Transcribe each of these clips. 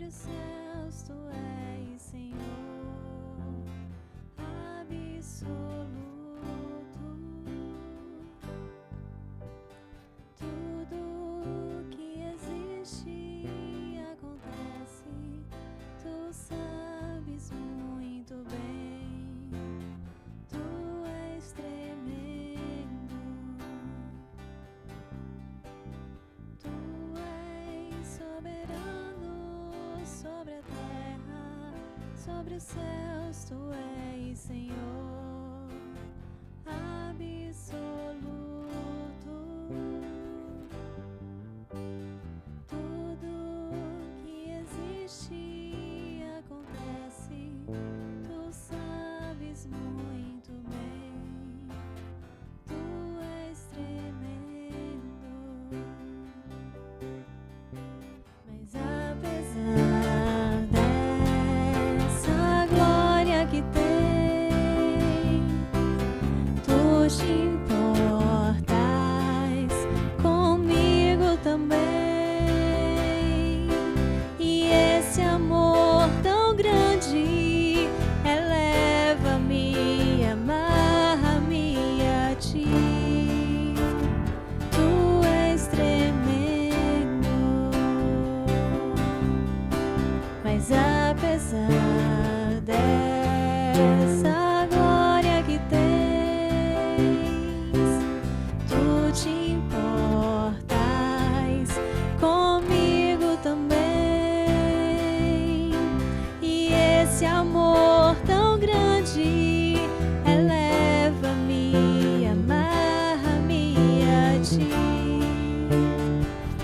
os céus tu és, Senhor, absoluto. Tudo que existe acontece, tu sabes muito bem. Tu és tremendo. Tu és soberano sobre a terra, sobre os céus tu és, Senhor, absoluto. Tudo que existe acontece, tu sabes muito bem. Tu és tremendo. Mas apesar dessa glória que tem, tu te importas comigo também. E esse amor tão grande eleva-me, amarra-me a ti. Tu és tremendo. Mas apesar dessa glória que tens, tu te importas comigo também. E esse amor tão grande eleva-me, amarra-me a ti.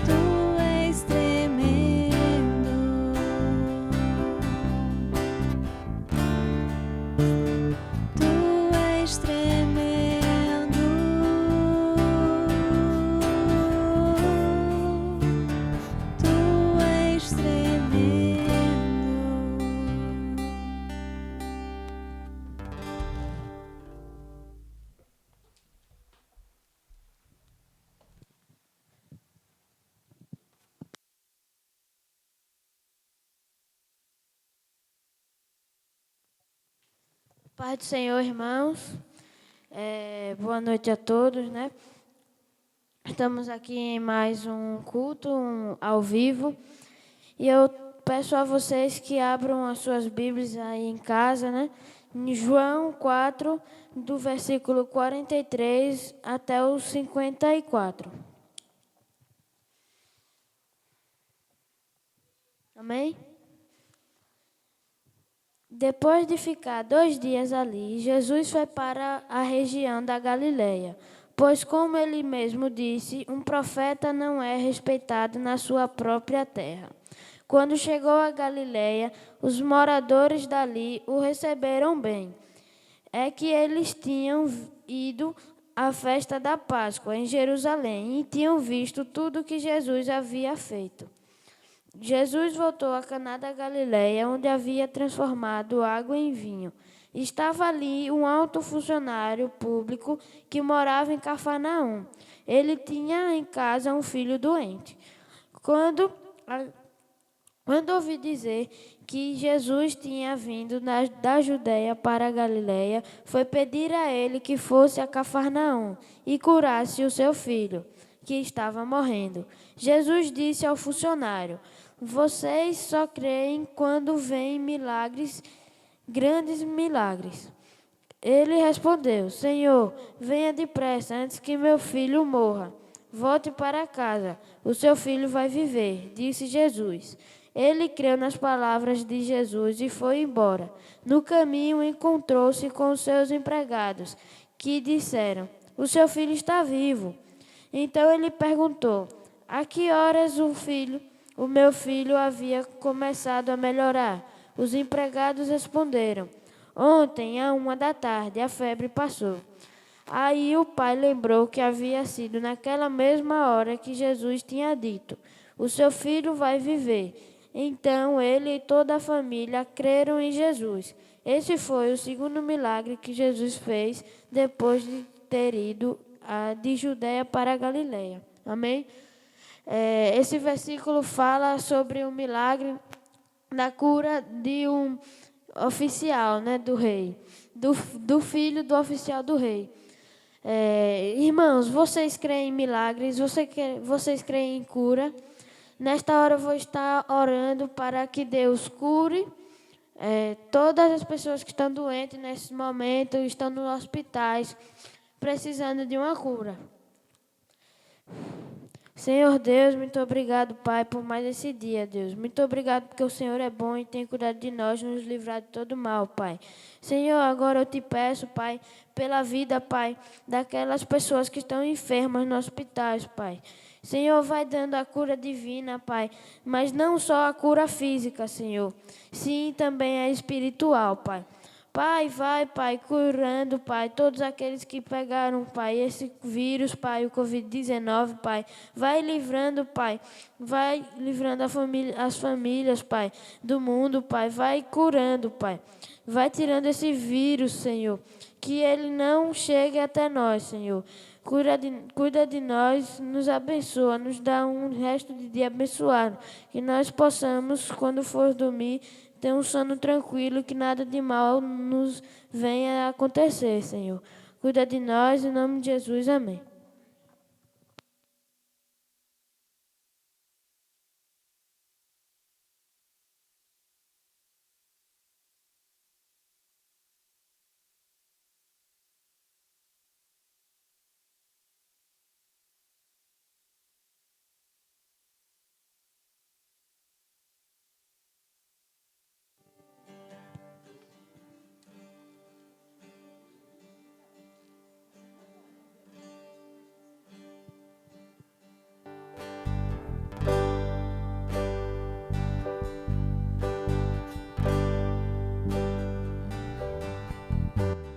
Tu és tremendo. Tu és tremendo. Tu és tremendo. Paz do Senhor, irmãos. Boa noite a todos, né? Estamos aqui em mais um culto ao vivo. E eu peço a vocês que abram as suas Bíblias aí em casa, né? Em João 4, do versículo 43 até o 54. Amém? Depois de ficar 2 dias ali, Jesus foi para a região da Galileia, pois, como ele mesmo disse, um profeta não é respeitado na sua própria terra. Quando chegou a Galileia, os moradores dali o receberam bem. É que eles tinham ido à festa da Páscoa em Jerusalém e tinham visto tudo que Jesus havia feito. Jesus voltou a Caná da Galileia, onde havia transformado água em vinho. Estava ali um alto funcionário público que morava em Cafarnaum. Ele tinha em casa um filho doente. Quando ouvi dizer que Jesus tinha vindo da Judeia para a Galileia, foi pedir a ele que fosse a Cafarnaum e curasse o seu filho, que estava morrendo. Jesus disse ao funcionário: "Vocês só creem quando veem milagres, grandes milagres." Ele respondeu: "Senhor, venha depressa antes que meu filho morra. Volte para casa, o seu filho vai viver", disse Jesus. Ele creu nas palavras de Jesus e foi embora. No caminho, encontrou-se com os seus empregados, que disseram: "O seu filho está vivo." Então ele perguntou: "A que horas o meu filho havia começado a melhorar?" Os empregados responderam: "Ontem, à 1 da tarde, a febre passou." Aí o pai lembrou que havia sido naquela mesma hora que Jesus tinha dito: "O seu filho vai viver." Então ele e toda a família creram em Jesus. Esse foi o segundo milagre que Jesus fez depois de ter ido de Judeia para a Galileia. Amém? Esse versículo fala sobre o milagre da cura de um oficial, né, do rei, do filho do oficial do rei. Irmãos, vocês creem em milagres? Vocês creem em cura? Nesta hora eu vou estar orando para que Deus cure todas as pessoas que estão doentes nesse momento, estão nos hospitais, precisando de uma cura. Senhor Deus, muito obrigado, Pai, por mais esse dia, Deus. Muito obrigado porque o Senhor é bom e tem cuidado de nós, nos livrar de todo mal, Pai. Senhor, agora eu te peço, Pai, pela vida, Pai, daquelas pessoas que estão enfermas nos hospitais, Pai. Senhor, vai dando a cura divina, Pai, mas não só a cura física, Senhor, sim também a espiritual, Pai. Pai, vai, Pai, curando, Pai, todos aqueles que pegaram, Pai, esse vírus, Pai, o Covid-19, Pai. Vai livrando, Pai, vai livrando as famílias, Pai, do mundo, Pai. Vai curando, Pai. Vai tirando esse vírus, Senhor, que ele não chegue até nós, Senhor. Cuida de nós, nos abençoa, nos dá um resto de dia abençoado. Que nós possamos, quando for dormir, ter um sono tranquilo, que nada de mal nos venha a acontecer, Senhor. Cuida de nós, em nome de Jesus, amém.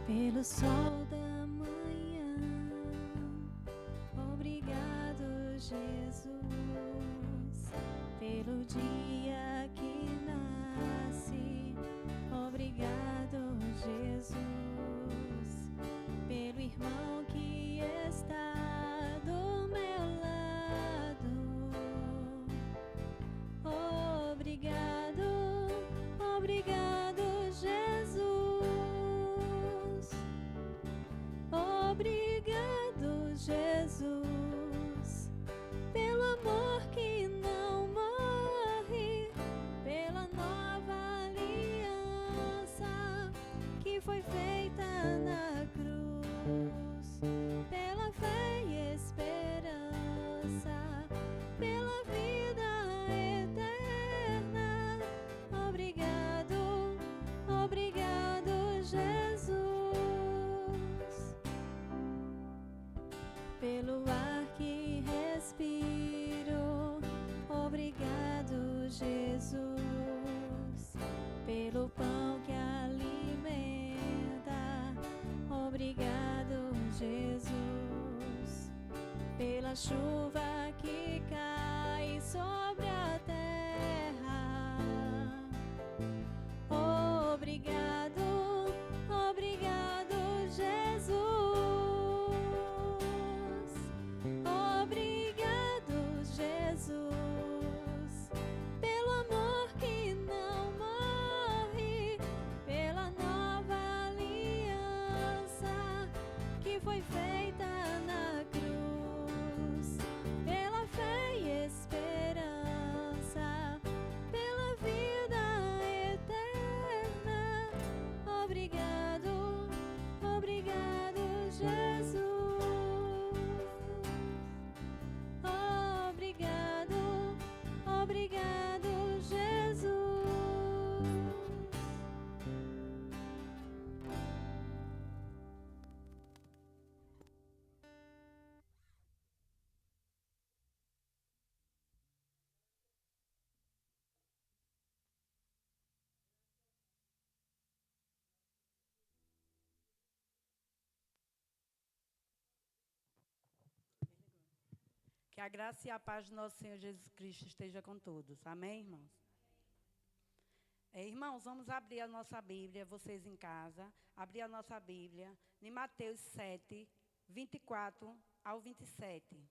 Pelo sol da manhã, obrigado, Jesus, pelo dia que nasce, obrigado, Jesus, pelo irmão que está do meu lado, obrigado, obrigado, Jesus. Obrigado, Jesus, pelo amor que não morre, pela nova aliança que foi feita na cruz, pela fé e esperança, pela vida eterna. Obrigado, obrigado, Jesus. Pelo ar que respiro, obrigado, Jesus. Pelo pão que alimenta, obrigado, Jesus. Pela chuva que cai sobre a terra, obrigado, obrigado, Jesus. Obrigado, Jesus, pelo amor que não morre, pela nova aliança que foi feita na cruz, pela fé e esperança, pela vida eterna. Obrigado, obrigado, Jesus. Obrigado, obrigado, Jesus. Que a graça e a paz do nosso Senhor Jesus Cristo esteja com todos. Amém, irmãos? Irmãos, vamos abrir a nossa Bíblia, vocês em casa, abrir a nossa Bíblia, em Mateus 7, 24 ao 27.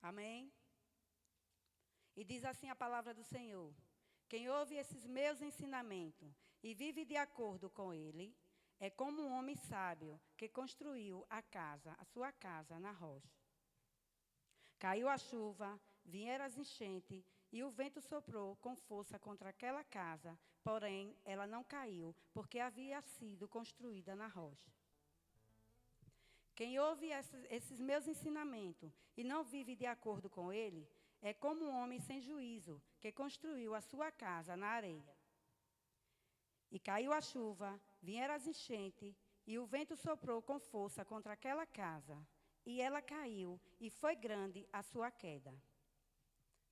Amém? E diz assim a palavra do Senhor: Quem ouve esses meus ensinamentos e vive de acordo com ele, é como um homem sábio que construiu a sua casa na rocha. Caiu a chuva, vieram as enchentes, e o vento soprou com força contra aquela casa, porém ela não caiu, porque havia sido construída na rocha. Quem ouve esses meus ensinamentos e não vive de acordo com ele, é como um homem sem juízo, que construiu a sua casa na areia. E caiu a chuva, vieram as enchentes, e o vento soprou com força contra aquela casa, e ela caiu, e foi grande a sua queda.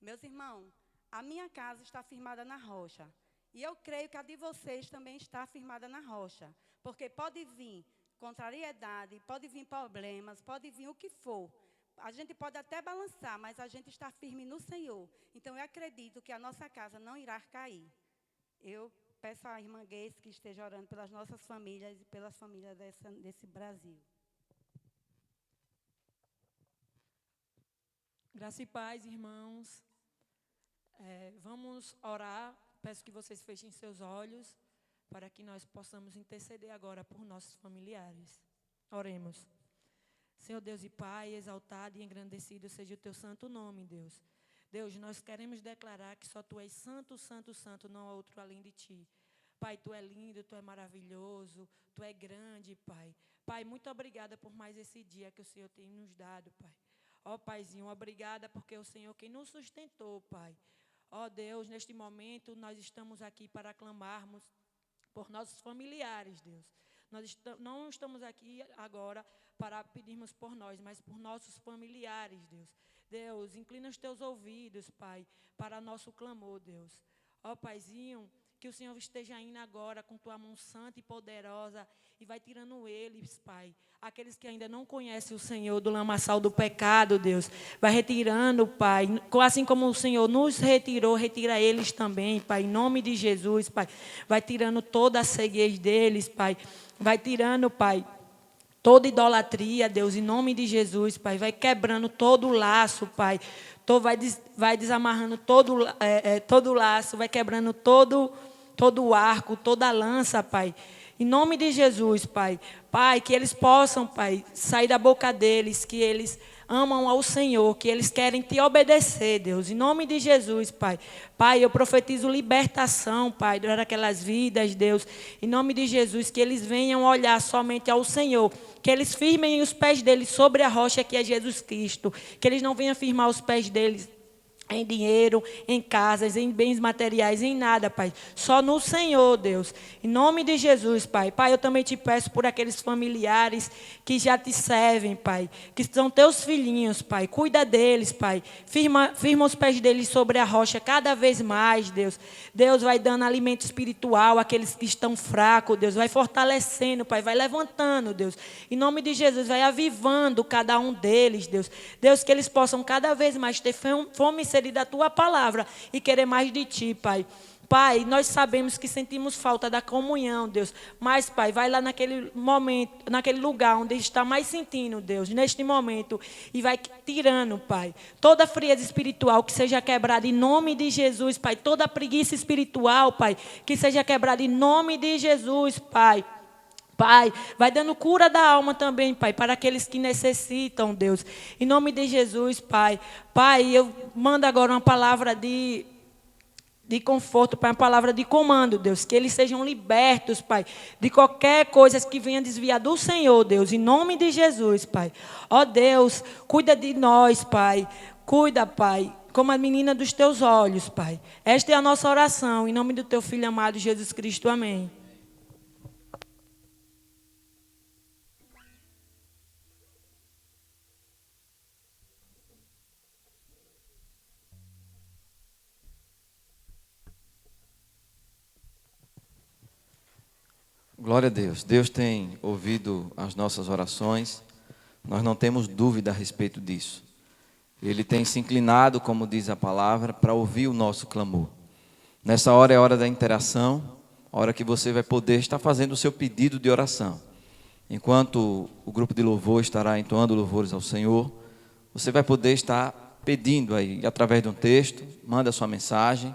Meus irmãos, a minha casa está firmada na rocha, e eu creio que a de vocês também está firmada na rocha, porque pode vir contrariedade, pode vir problemas, pode vir o que for. A gente pode até balançar, mas a gente está firme no Senhor. Então, eu acredito que a nossa casa não irá cair. Eu peço à irmã Geice que esteja orando pelas nossas famílias e pelas famílias desse Brasil. Graça e paz, irmãos. Vamos orar. Peço que vocês fechem seus olhos para que nós possamos interceder agora por nossos familiares. Oremos. Senhor Deus e Pai, exaltado e engrandecido seja o teu santo nome, Deus. Deus, nós queremos declarar que só Tu és santo, santo, santo, não há outro além de Ti. Pai, Tu é lindo, Tu é maravilhoso, Tu é grande, Pai. Pai, muito obrigada por mais esse dia que o Senhor tem nos dado, Pai. Ó Paizinho, obrigada porque é o Senhor quem nos sustentou, Pai. Ó Deus, neste momento nós estamos aqui para clamarmos por nossos familiares, Deus. Nós não estamos aqui agora para pedirmos por nós, mas por nossos familiares, Deus. Deus, inclina os teus ouvidos, Pai, para nosso clamor, Deus. Ó Paizinho, que o Senhor esteja indo agora com tua mão santa e poderosa e vai tirando eles, Pai. Aqueles que ainda não conhecem o Senhor do lamaçal do pecado, Deus. Vai retirando, Pai. Assim como o Senhor nos retirou, retira eles também, Pai. Em nome de Jesus, Pai. Vai tirando toda a ceguez deles, Pai. Vai tirando, Pai, toda idolatria, Deus, em nome de Jesus, Pai. Vai quebrando todo o laço, Pai. Vai desamarrando todo o laço, vai quebrando todo o arco, toda a lança, Pai. Em nome de Jesus, Pai. Pai, que eles possam, Pai, sair da boca deles, que eles amam ao Senhor, que eles querem Te obedecer, Deus. Em nome de Jesus, Pai. Pai, eu profetizo libertação, Pai, daquelas vidas, Deus. Em nome de Jesus, que eles venham olhar somente ao Senhor. Que eles firmem os pés deles sobre a rocha que é Jesus Cristo. Que eles não venham firmar os pés deles em dinheiro, em casas, em bens materiais, em nada, Pai. Só no Senhor, Deus. Em nome de Jesus, Pai. Pai, eu também Te peço por aqueles familiares que já Te servem, Pai. Que são Teus filhinhos, Pai. Cuida deles, Pai. Firma os pés deles sobre a rocha cada vez mais, Deus. Deus vai dando alimento espiritual àqueles que estão fracos, Deus. Vai fortalecendo, Pai. Vai levantando, Deus. Em nome de Jesus, vai avivando cada um deles, Deus. Deus, que eles possam cada vez mais ter fome e sede da Tua palavra e querer mais de Ti, Pai. Pai, nós sabemos que sentimos falta da comunhão, Deus. Mas, Pai, vai lá naquele momento, naquele lugar onde está mais sentindo, Deus, neste momento, e vai tirando, Pai, toda a frieza espiritual que seja quebrada em nome de Jesus, Pai. Toda a preguiça espiritual, Pai, que seja quebrada em nome de Jesus, Pai. Pai, vai dando cura da alma também, Pai, para aqueles que necessitam, Deus. Em nome de Jesus, Pai. Pai, eu mando agora uma palavra de conforto, Pai, uma palavra de comando, Deus. Que eles sejam libertos, Pai, de qualquer coisa que venha desviar do Senhor, Deus. Em nome de Jesus, Pai. Ó Deus, cuida de nós, Pai. Cuida, Pai, como a menina dos Teus olhos, Pai. Esta é a nossa oração, em nome do Teu Filho amado, Jesus Cristo. Amém. Glória a Deus. Deus tem ouvido as nossas orações. Nós não temos dúvida a respeito disso. Ele tem se inclinado, como diz a palavra, para ouvir o nosso clamor. Nessa hora é a hora da interação, a hora que você vai poder estar fazendo o seu pedido de oração. Enquanto o grupo de louvor estará entoando louvores ao Senhor, você vai poder estar pedindo aí, através de um texto, manda a sua mensagem.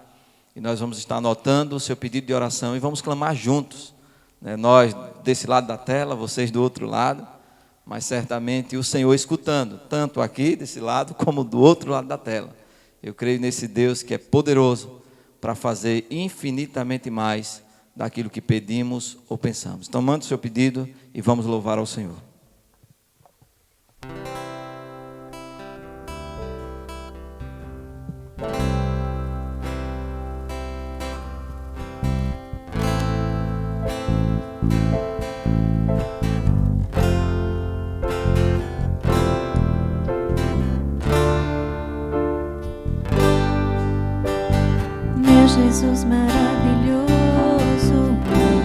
E nós vamos estar anotando o seu pedido de oração e vamos clamar juntos, né? Nós desse lado da tela, vocês do outro lado, mas certamente o Senhor escutando, tanto aqui desse lado como do outro lado da tela. Eu creio nesse Deus que é poderoso para fazer infinitamente mais daquilo que pedimos ou pensamos. Então manda o seu pedido e vamos louvar ao Senhor. Jesus maravilhoso,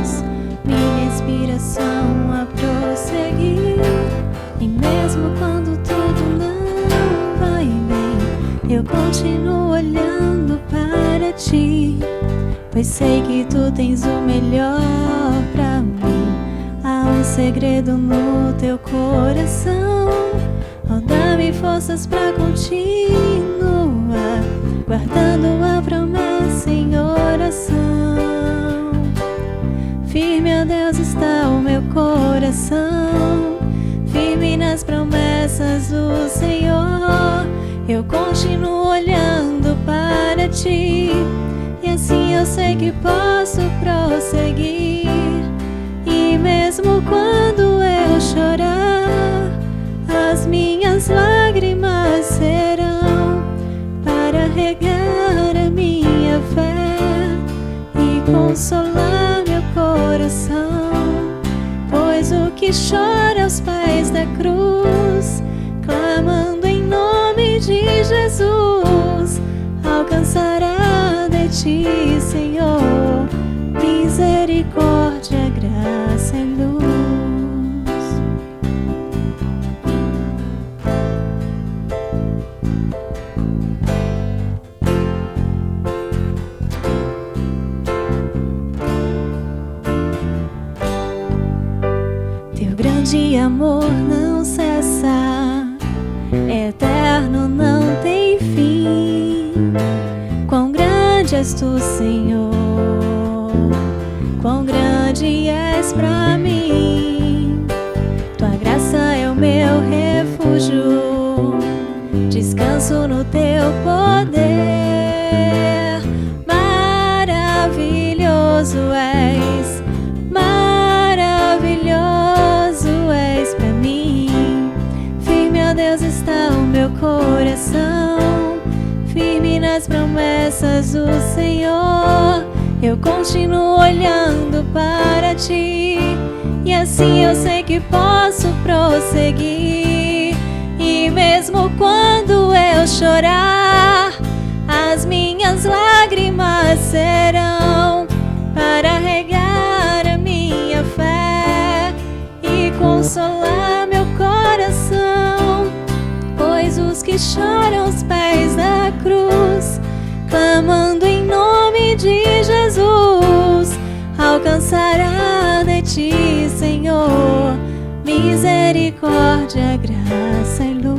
és minha inspiração a prosseguir. E mesmo quando tudo não vai bem, eu continuo olhando para ti, pois sei que tu tens o melhor pra mim. Há um segredo no teu coração, oh, dá-me forças pra continuar, guardando a promessa em oração. Firme, ó Deus, está o meu coração, firme nas promessas do Senhor. Eu continuo olhando para ti, e assim eu sei que posso prosseguir. E mesmo quando eu chorar, as minhas lágrimas serão para regar a minha fé e consolar meu coração. Pois o que chora aos pés da cruz, clamando em nome de Jesus, alcançará de ti, Senhor, misericórdia, graça e luz. De amor não cessa, eterno, não tem fim. Quão grande és tu, Senhor, quão grande és pra mim. Tua graça é o meu refúgio, descanso no teu poder. Maravilhoso és, pra mim. Firme, ó Deus, está o meu coração, firme nas promessas do Senhor. Eu continuo olhando para ti, e assim eu sei que posso prosseguir. E mesmo quando eu chorar, as minhas lágrimas serão para regar a minha fé e consolar meu coração. Pois os que choram aos pés da cruz, clamando em nome de Jesus, alcançará de ti, Senhor, misericórdia, graça e luz.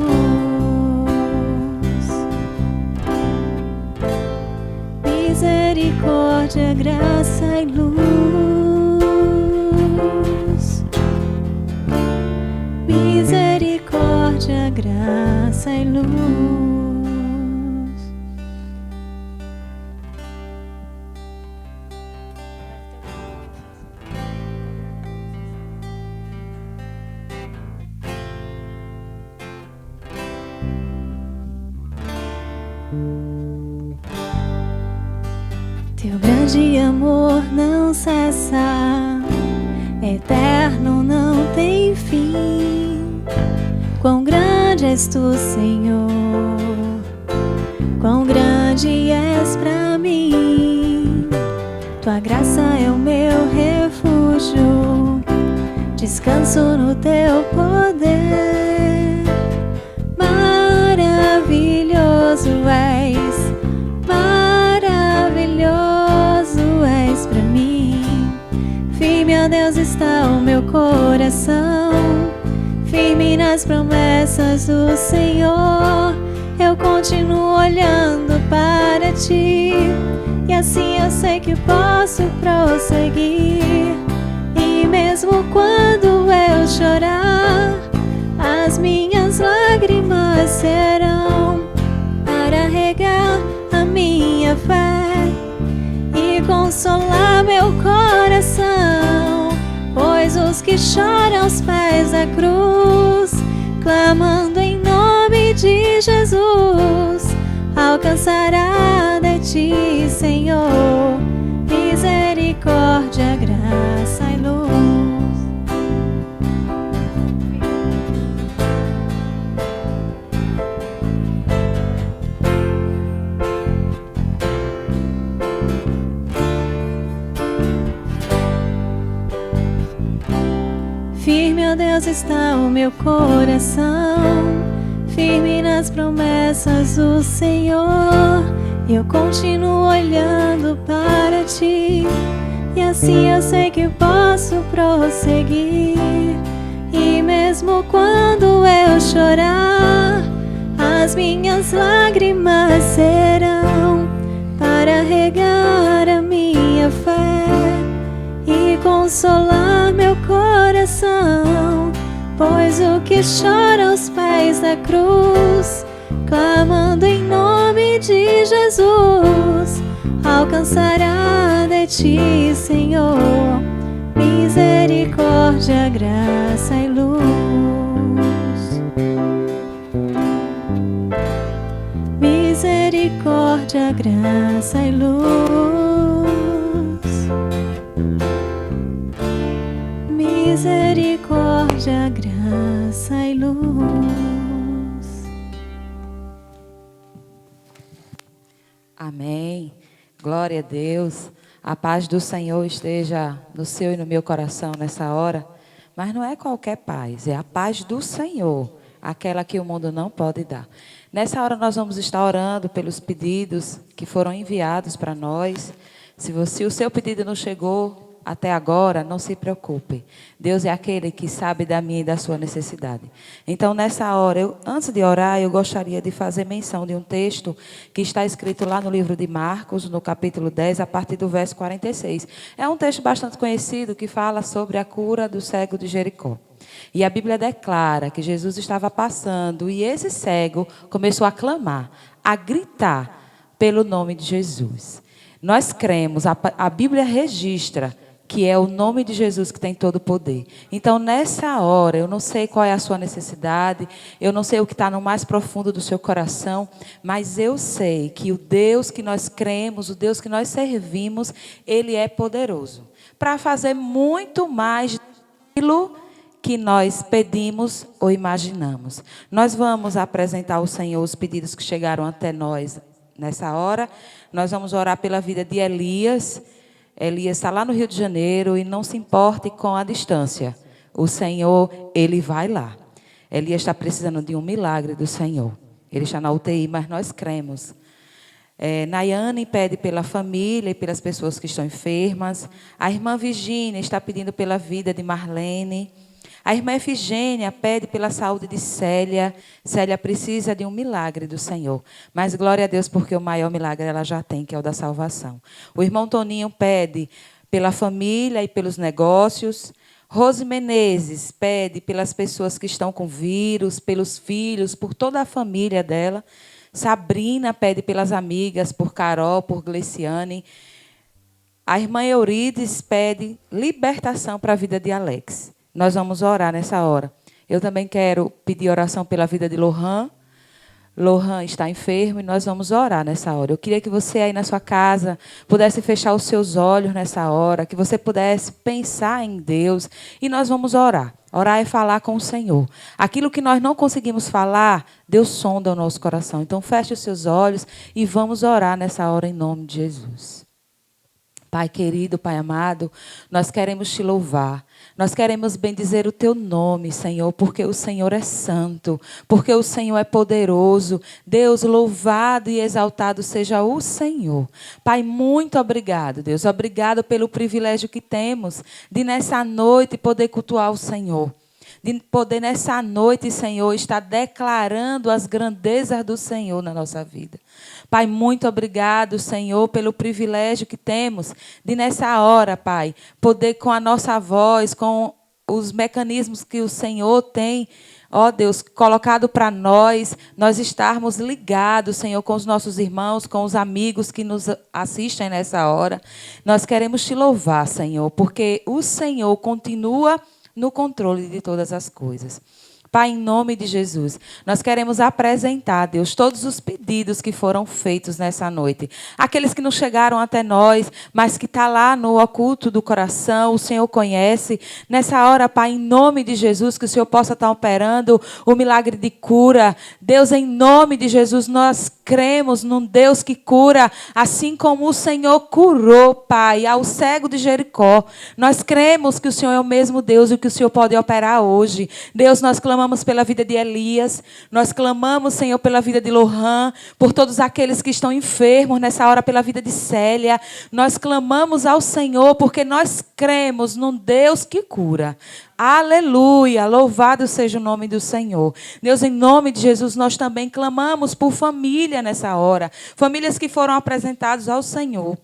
Misericórdia, graça e luz. Misericórdia, graça e luz. Teu grande amor não cessa, eterno, não tem fim. Quão grande és tu, Senhor, quão grande és pra mim. Tua graça é o meu refúgio, descanso no teu poder. Maravilhoso és, maravilhoso és pra mim. Firme, ó Deus, está o meu coração, firme nas promessas do Senhor. eu continuo olhando para ti. E assim eu sei que posso prosseguir. E mesmo quando eu chorar, as minhas lágrimas serão para regar a minha fé e consolar meu coração. Pois os que choram aos pés da cruz, clamando em nome de Jesus, alcançará de ti, Senhor, misericórdia, graça e luz. Firme, ó Deus, está o meu coração, firme nas promessas do Senhor. Eu continuo olhando para ti, e assim eu sei que posso prosseguir. E mesmo quando eu chorar, as minhas lágrimas serão para regar a minha fé e consolar meu coração. Pois o que chora aos pés da cruz, clamando em nome de Jesus, alcançará de ti, Senhor, misericórdia, graça e luz. Misericórdia, graça e luz. Misericórdia, graça e luz. Amém. Glória a Deus. A paz do Senhor esteja no seu e no meu coração nessa hora. Mas não é qualquer paz, é a paz do Senhor, aquela que o mundo não pode dar. Nessa hora nós vamos estar orando pelos pedidos que foram enviados para nós. Se o seu pedido não chegou até agora, não se preocupe. Deus é aquele que sabe da minha e da sua necessidade. Então, nessa hora, antes de orar, eu gostaria de fazer menção de um texto que está escrito lá no livro de Marcos, no capítulo 10, a partir do verso 46. É um texto bastante conhecido que fala sobre a cura do cego de Jericó. E a Bíblia declara que Jesus estava passando e esse cego começou a clamar, a gritar pelo nome de Jesus. Nós cremos, a Bíblia registra que é o nome de Jesus que tem todo o poder. Então, nessa hora, eu não sei qual é a sua necessidade, eu não sei o que está no mais profundo do seu coração, mas eu sei que o Deus que nós cremos, o Deus que nós servimos, Ele é poderoso para fazer muito mais daquilo que nós pedimos ou imaginamos. Nós vamos apresentar ao Senhor os pedidos que chegaram até nós nessa hora. Nós vamos orar pela vida de Elias. Elias está lá no Rio de Janeiro e não se importe com a distância. O Senhor, Ele vai lá. Elias está precisando de um milagre do Senhor. Ele está na UTI, mas nós cremos. Nayane pede pela família e pelas pessoas que estão enfermas. A irmã Virgínia está pedindo pela vida de Marlene. A irmã Efigênia pede pela saúde de Célia. Célia precisa de um milagre do Senhor. Mas glória a Deus, porque o maior milagre ela já tem, que é o da salvação. O irmão Toninho pede pela família e pelos negócios. Rose Menezes pede pelas pessoas que estão com vírus, pelos filhos, por toda a família dela. Sabrina pede pelas amigas, por Carol, por Gleciane. A irmã Eurides pede libertação para a vida de Alex. Nós vamos orar nessa hora. Eu também quero pedir oração pela vida de Lohan. Lohan está enfermo e nós vamos orar nessa hora. Eu queria que você aí na sua casa pudesse fechar os seus olhos nessa hora, que você pudesse pensar em Deus e nós vamos orar. Orar é falar com o Senhor. Aquilo que nós não conseguimos falar, Deus sonda o nosso coração. Então feche os seus olhos e vamos orar nessa hora em nome de Jesus. Pai querido, Pai amado, nós queremos te louvar. Nós queremos bendizer o teu nome, Senhor, porque o Senhor é santo, porque o Senhor é poderoso. Deus, louvado e exaltado seja o Senhor. Pai, muito obrigado, Deus. Obrigado pelo privilégio que temos de nessa noite poder cultuar o Senhor. de poder nessa noite, Senhor, estar declarando as grandezas do Senhor na nossa vida. Pai, muito obrigado, Senhor, pelo privilégio que temos de, nessa hora, Pai, poder com a nossa voz, com os mecanismos que o Senhor tem, ó Deus, colocado para nós estarmos ligados, Senhor, com os nossos irmãos, com os amigos que nos assistem nessa hora. Nós queremos te louvar, Senhor, porque o Senhor continua no controle de todas as coisas. Pai, em nome de Jesus, nós queremos apresentar, Deus, todos os pedidos que foram feitos nessa noite. Aqueles que não chegaram até nós, mas que estão lá no oculto do coração, o Senhor conhece. Nessa hora, Pai, em nome de Jesus, que o Senhor possa estar operando o milagre de cura. Deus, em nome de Jesus, nós cremos num Deus que cura, assim como o Senhor curou, Pai, ao cego de Jericó. Nós cremos que o Senhor é o mesmo Deus e que o Senhor pode operar hoje. Deus, nós clamamos pela vida de Elias, nós clamamos, Senhor, pela vida de Lohan, por todos aqueles que estão enfermos nessa hora, pela vida de Célia. Nós clamamos ao Senhor porque nós cremos num Deus que cura. Aleluia, louvado seja o nome do Senhor. Deus, em nome de Jesus, nós também clamamos por família nessa hora. Famílias que foram apresentadas ao Senhor.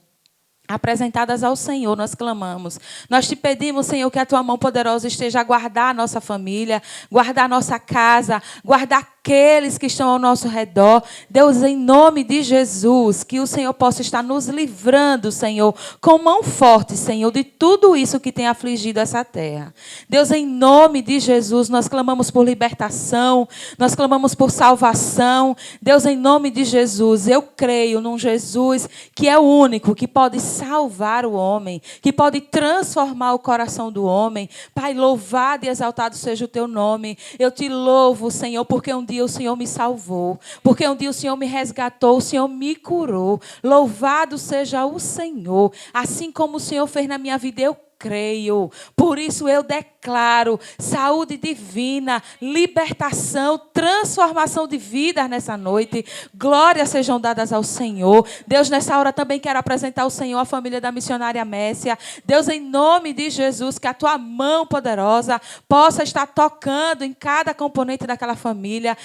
Apresentadas ao Senhor, nós clamamos. Nós te pedimos, Senhor, que a tua mão poderosa esteja a guardar a nossa família, guardar a nossa casa, guardar aqueles que estão ao nosso redor. Deus, em nome de Jesus, que o Senhor possa estar nos livrando, Senhor, com mão forte, Senhor, de tudo isso que tem afligido essa terra. Deus, em nome de Jesus, nós clamamos por libertação, nós clamamos por salvação. Deus, em nome de Jesus, eu creio num Jesus que é o único, que pode salvar o homem, que pode transformar o coração do homem. Pai, louvado e exaltado seja o teu nome. Eu te louvo, Senhor, porque um dia o Senhor me salvou, porque um dia o Senhor me resgatou, o Senhor me curou. Louvado seja o Senhor. Assim como o Senhor fez na minha vida, eu creio. Por isso eu declaro saúde divina, libertação, transformação de vidas nessa noite. Glórias sejam dadas ao Senhor. Deus, nessa hora também quero apresentar ao Senhor a família da missionária Messia. Deus, em nome de Jesus, que a tua mão poderosa possa estar tocando em cada componente daquela família,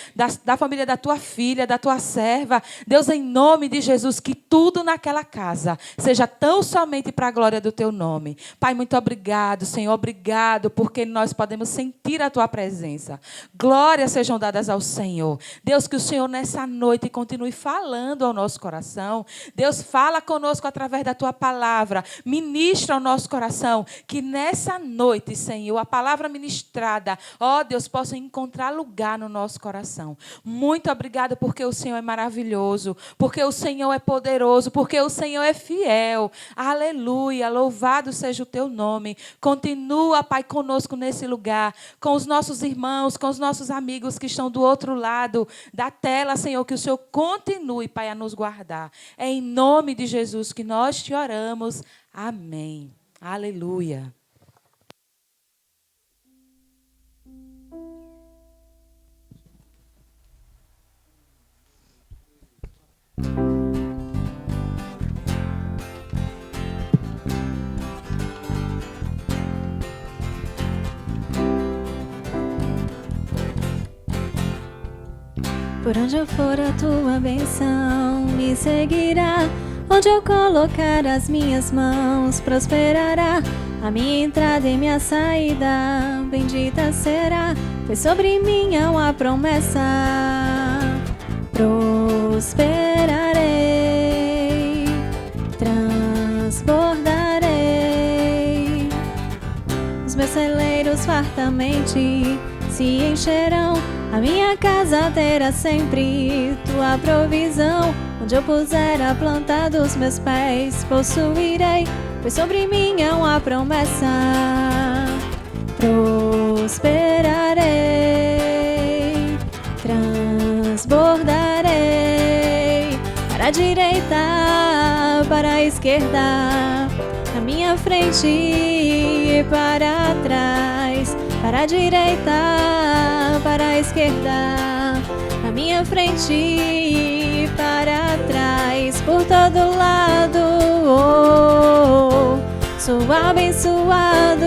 da família da tua filha, da tua serva. Deus, em nome de Jesus, que tudo naquela casa seja tão somente para a glória do teu nome. Pai, muito obrigado, Senhor, obrigado, porque nós podemos sentir a tua presença. Glórias sejam dadas ao Senhor. Deus, que o Senhor nessa noite continue falando ao nosso coração. Deus, fala conosco através da tua palavra. Ministra ao nosso coração. Que nessa noite, Senhor, a palavra ministrada, ó Deus, possa encontrar lugar no nosso coração. Muito obrigado, porque o Senhor é maravilhoso, porque o Senhor é poderoso, porque o Senhor é fiel. Aleluia, louvado seja o teu nome. Continua, Pai, conosco nesse lugar, com os nossos irmãos, com os nossos amigos que estão do outro lado da tela, Senhor, que o Senhor continue, Pai, a nos guardar. É em nome de Jesus que nós te oramos. Amém. Aleluia. Por onde eu for, a tua bênção me seguirá. Onde eu colocar as minhas mãos, prosperará. A minha entrada e minha saída, bendita será. Pois sobre mim há uma promessa: prosperarei, transbordarei. Os meus celeiros fartamente se encherão. A minha casa terá sempre tua provisão. Onde eu puser a planta dos meus pés, possuirei. Pois sobre mim há uma promessa: prosperarei, transbordarei. Para a direita, para a esquerda, à minha frente e para trás. Para a direita, para a esquerda, à minha frente e para trás. Por todo lado, sou abençoado.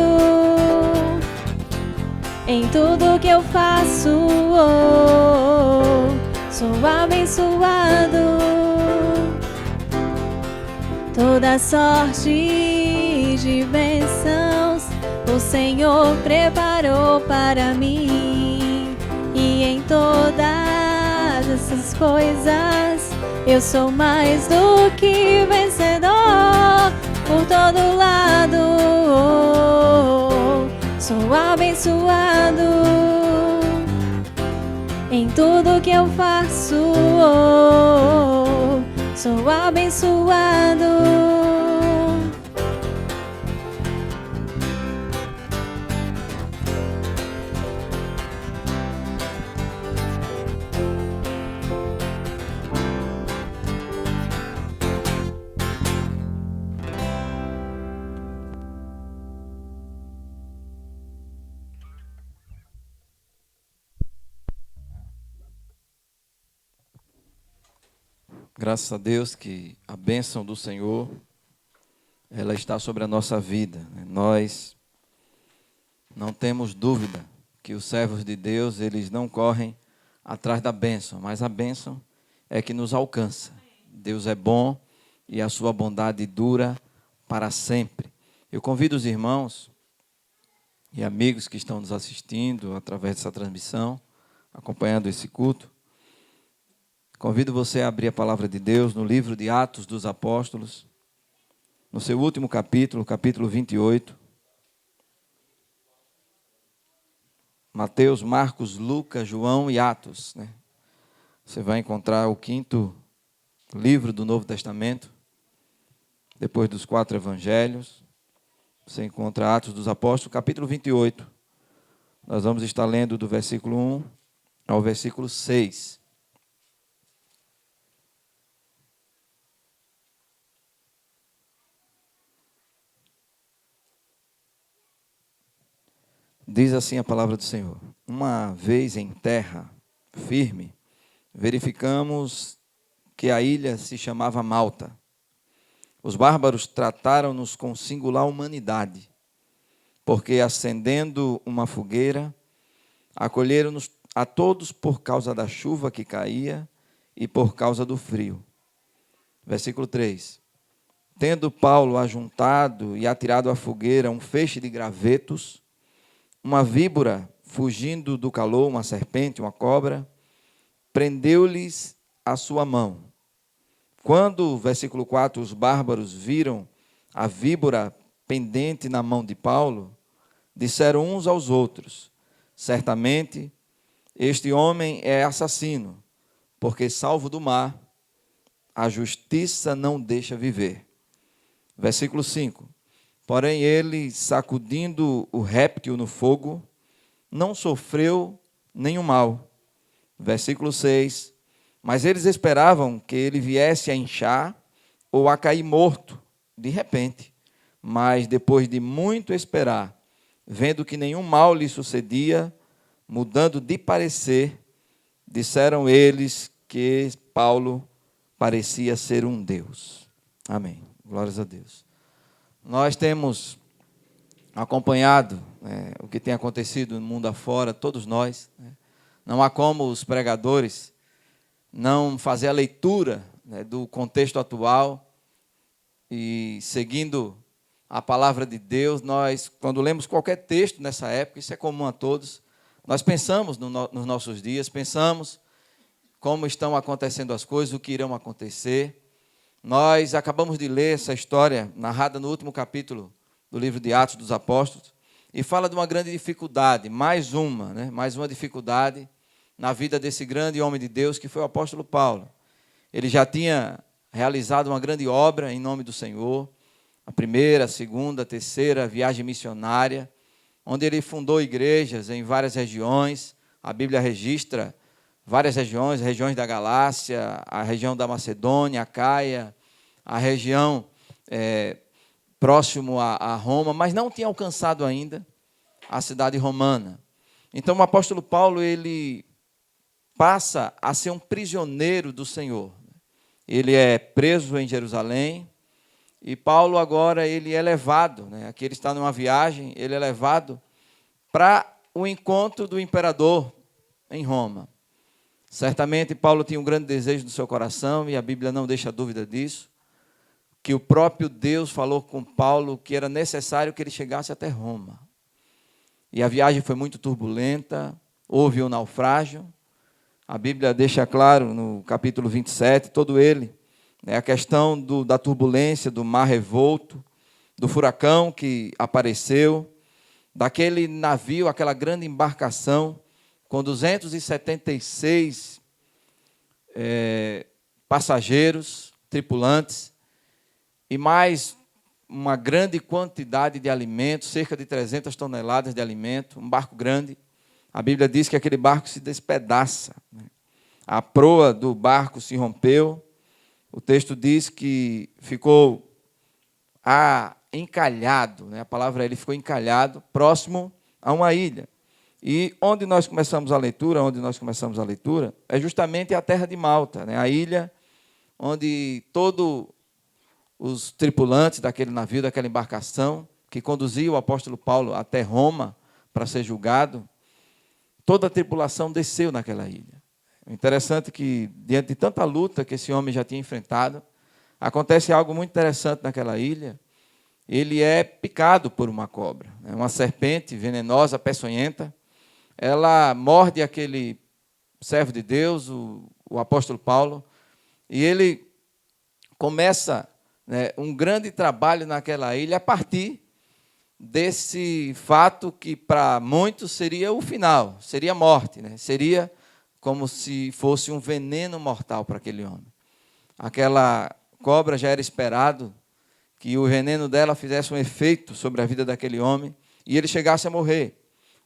Em tudo que eu faço, sou abençoado. Toda sorte de bênçãos o Senhor preparou para mim. E em todas essas coisas eu sou mais do que vencedor. Por todo lado sou abençoado. Em tudo que eu faço sou abençoado. Graças a Deus que a bênção do Senhor, ela está sobre a nossa vida. Nós não temos dúvida que os servos de Deus, eles não correm atrás da bênção, mas a bênção é que nos alcança. Deus é bom e a sua bondade dura para sempre. Eu convido os irmãos e amigos que estão nos assistindo através dessa transmissão, acompanhando esse culto. Convido você a abrir a palavra de Deus no livro de Atos dos Apóstolos, no seu último capítulo, capítulo 28. Mateus, Marcos, Lucas, João e Atos, né? Você vai encontrar o 5º livro do Novo Testamento, depois dos 4 evangelhos. Você encontra Atos dos Apóstolos, capítulo 28. Nós vamos estar lendo do versículo 1 ao versículo 6. Diz assim a palavra do Senhor: uma vez em terra firme, verificamos que a ilha se chamava Malta. Os bárbaros trataram-nos com singular humanidade, porque acendendo uma fogueira, acolheram-nos a todos por causa da chuva que caía e por causa do frio. Versículo 3. Tendo Paulo ajuntado e atirado à fogueira um feixe de gravetos, uma víbora, fugindo do calor, uma serpente, uma cobra, prendeu-lhes a sua mão. Quando, versículo 4, os bárbaros viram a víbora pendente na mão de Paulo, disseram uns aos outros: certamente este homem é assassino, porque salvo do mar, a justiça não deixa viver. Versículo 5. Porém ele, sacudindo o réptil no fogo, não sofreu nenhum mal. Versículo 6. Mas eles esperavam que ele viesse a inchar ou a cair morto, de repente. Mas depois de muito esperar, vendo que nenhum mal lhe sucedia, mudando de parecer, disseram eles que Paulo parecia ser um Deus. Amém. Glórias a Deus. Nós temos acompanhado o que tem acontecido no mundo afora, todos nós. Não há como os pregadores não fazer a leitura do contexto atual e, seguindo a palavra de Deus, nós, quando lemos qualquer texto nessa época, isso é comum a todos, nós pensamos nos nossos dias, pensamos como estão acontecendo as coisas, o que irão acontecer. Nós acabamos de ler essa história narrada no último capítulo do livro de Atos dos Apóstolos e fala de uma grande dificuldade, mais uma dificuldade na vida desse grande homem de Deus que foi o apóstolo Paulo. Ele já tinha realizado uma grande obra em nome do Senhor, a primeira, a segunda, a terceira viagem missionária, onde ele fundou igrejas em várias regiões. A Bíblia registra várias regiões da Galácia, a região da Macedônia, a Caia, a região próximo a Roma, mas não tinha alcançado ainda a cidade romana. Então o apóstolo Paulo, ele passa a ser um prisioneiro do Senhor. Ele é preso em Jerusalém e Paulo agora ele é levado, aqui ele está numa viagem, ele é levado para o encontro do imperador em Roma. Certamente Paulo tinha um grande desejo no seu coração, e a Bíblia não deixa dúvida disso, que o próprio Deus falou com Paulo que era necessário que ele chegasse até Roma. E a viagem foi muito turbulenta, houve um naufrágio. A Bíblia deixa claro no capítulo 27, todo ele, a questão da turbulência, do mar revolto, do furacão que apareceu, daquele navio, aquela grande embarcação, com 276 passageiros, tripulantes, e mais uma grande quantidade de alimentos, cerca de 300 toneladas de alimento, um barco grande. A Bíblia diz que aquele barco se despedaça. A proa do barco se rompeu. O texto diz que ficou encalhado, a palavra ele ficou encalhado, próximo a uma ilha. E onde nós começamos a leitura, é justamente a terra de Malta, a ilha onde todos os tripulantes daquele navio, daquela embarcação, que conduzia o apóstolo Paulo até Roma para ser julgado, toda a tripulação desceu naquela ilha. O interessante é que, diante de tanta luta que esse homem já tinha enfrentado, acontece algo muito interessante naquela ilha. Ele é picado por uma cobra, uma serpente venenosa, peçonhenta. Ela morde aquele servo de Deus, o apóstolo Paulo, e ele começa um grande trabalho naquela ilha a partir desse fato que para muitos seria o final, seria a morte, seria como se fosse um veneno mortal para aquele homem. Aquela cobra já era esperado que o veneno dela fizesse um efeito sobre a vida daquele homem e ele chegasse a morrer.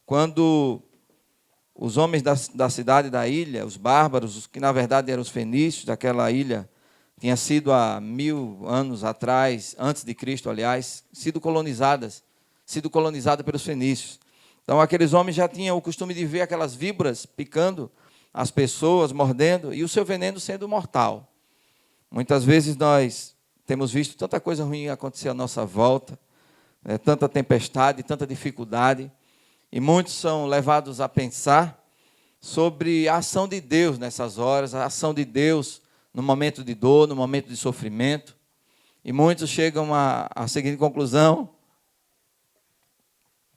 Quando os homens da cidade da ilha, os bárbaros, os que na verdade eram os fenícios daquela ilha, tinha sido há 1000 anos atrás, antes de Cristo, aliás, sido colonizada pelos fenícios. Então, aqueles homens já tinham o costume de ver aquelas víboras picando as pessoas, mordendo, e o seu veneno sendo mortal. Muitas vezes nós temos visto tanta coisa ruim acontecer à nossa volta, tanta tempestade, tanta dificuldade, e muitos são levados a pensar sobre a ação de Deus nessas horas, a ação de Deus no momento de dor, no momento de sofrimento. E muitos chegam à seguinte conclusão,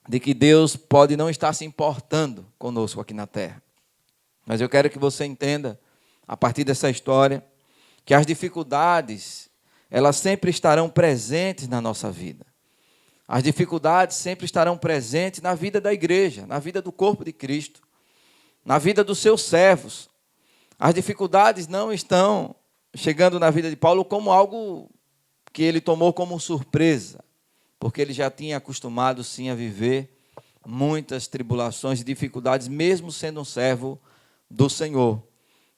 de que Deus pode não estar se importando conosco aqui na terra. Mas eu quero que você entenda, a partir dessa história, que as dificuldades, elas sempre estarão presentes na nossa vida. As dificuldades sempre estarão presentes na vida da igreja, na vida do corpo de Cristo, na vida dos seus servos. As dificuldades não estão chegando na vida de Paulo como algo que ele tomou como surpresa, porque ele já tinha acostumado, sim, a viver muitas tribulações e dificuldades, mesmo sendo um servo do Senhor.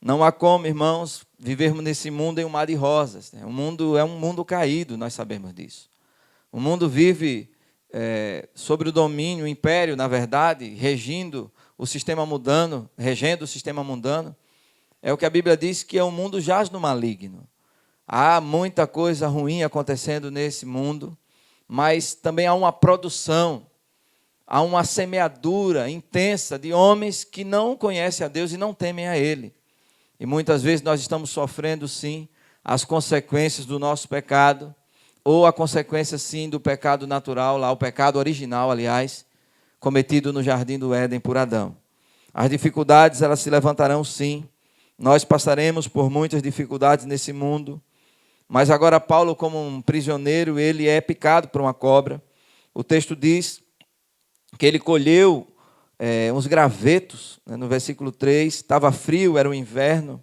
Não há como, irmãos, vivermos nesse mundo em um mar de rosas. O mundo é um mundo caído, nós sabemos disso. O mundo vive sobre o domínio, o império, na verdade, regendo o sistema mundano. É o que a Bíblia diz, que o mundo jaz no maligno. Há muita coisa ruim acontecendo nesse mundo, mas também há uma produção, há uma semeadura intensa de homens que não conhecem a Deus e não temem a Ele. E muitas vezes nós estamos sofrendo, sim, as consequências do nosso pecado, ou a consequência, sim, do pecado natural, lá, o pecado original, aliás, cometido no jardim do Éden por Adão. As dificuldades, elas se levantarão, sim. Nós passaremos por muitas dificuldades nesse mundo, mas agora Paulo, como um prisioneiro, ele é picado por uma cobra. O texto diz que ele colheu uns gravetos, no versículo 3, estava frio, era o inverno.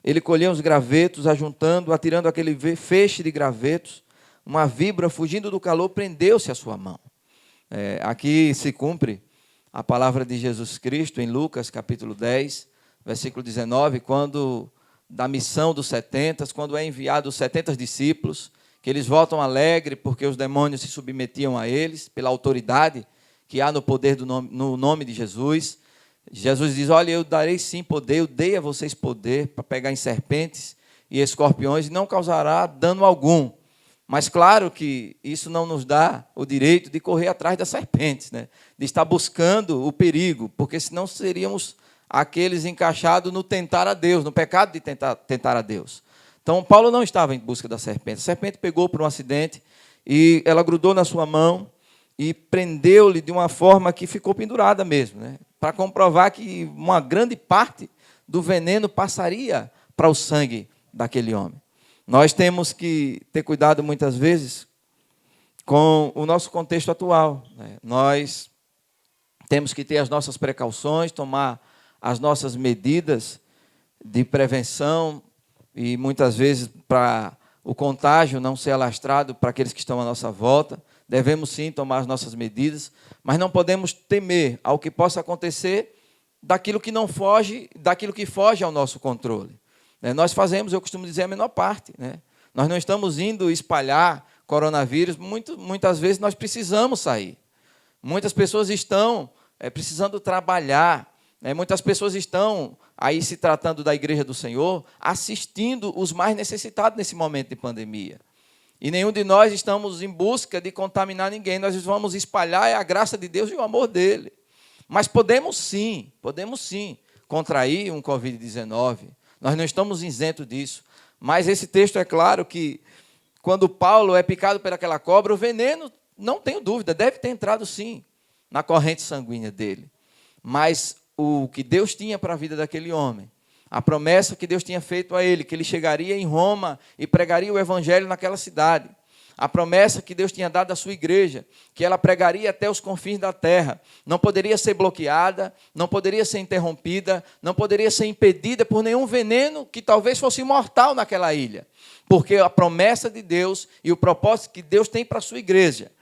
Ele colheu uns gravetos, ajuntando, atirando aquele feixe de gravetos. Uma víbora, fugindo do calor, prendeu-se à sua mão. Aqui se cumpre a palavra de Jesus Cristo, em Lucas, capítulo 10, versículo 19, quando da missão dos 70, quando é enviado os 70 discípulos, que eles voltam alegres porque os demônios se submetiam a eles, pela autoridade que há no poder no nome de Jesus. Jesus diz, olha, eu darei sim poder, eu dei a vocês poder para pegar em serpentes e escorpiões e não causará dano algum. Mas claro que isso não nos dá o direito de correr atrás das serpentes, né? De estar buscando o perigo, porque senão seríamos aqueles encaixados no tentar a Deus, no pecado de tentar a Deus. Então, Paulo não estava em busca da serpente. A serpente pegou por um acidente e ela grudou na sua mão e prendeu-lhe de uma forma que ficou pendurada mesmo, né? Para comprovar que uma grande parte do veneno passaria para o sangue daquele homem. Nós temos que ter cuidado muitas vezes com o nosso contexto atual, né? Nós temos que ter as nossas precauções, tomar as nossas medidas de prevenção e muitas vezes para o contágio não ser alastrado para aqueles que estão à nossa volta. Devemos sim tomar as nossas medidas, mas não podemos temer ao que possa acontecer daquilo que não foge, daquilo que foge ao nosso controle. Nós fazemos, eu costumo dizer, a menor parte, né? Nós não estamos indo espalhar coronavírus, muitas vezes nós precisamos sair. Muitas pessoas estão precisando trabalhar, né? Muitas pessoas estão aí se tratando da Igreja do Senhor, assistindo os mais necessitados nesse momento de pandemia. E nenhum de nós estamos em busca de contaminar ninguém, nós vamos espalhar a graça de Deus e o amor dele. Mas podemos sim contrair um Covid-19, nós não estamos isentos disso. Mas esse texto é claro que, quando Paulo é picado por aquela cobra, o veneno, não tenho dúvida, deve ter entrado sim na corrente sanguínea dele. Mas o que Deus tinha para a vida daquele homem, a promessa que Deus tinha feito a ele, que ele chegaria em Roma e pregaria o evangelho naquela cidade, a promessa que Deus tinha dado à sua igreja, que ela pregaria até os confins da terra, não poderia ser bloqueada, não poderia ser interrompida, não poderia ser impedida por nenhum veneno que talvez fosse mortal naquela ilha, porque a promessa de Deus e o propósito que Deus tem para a sua igreja,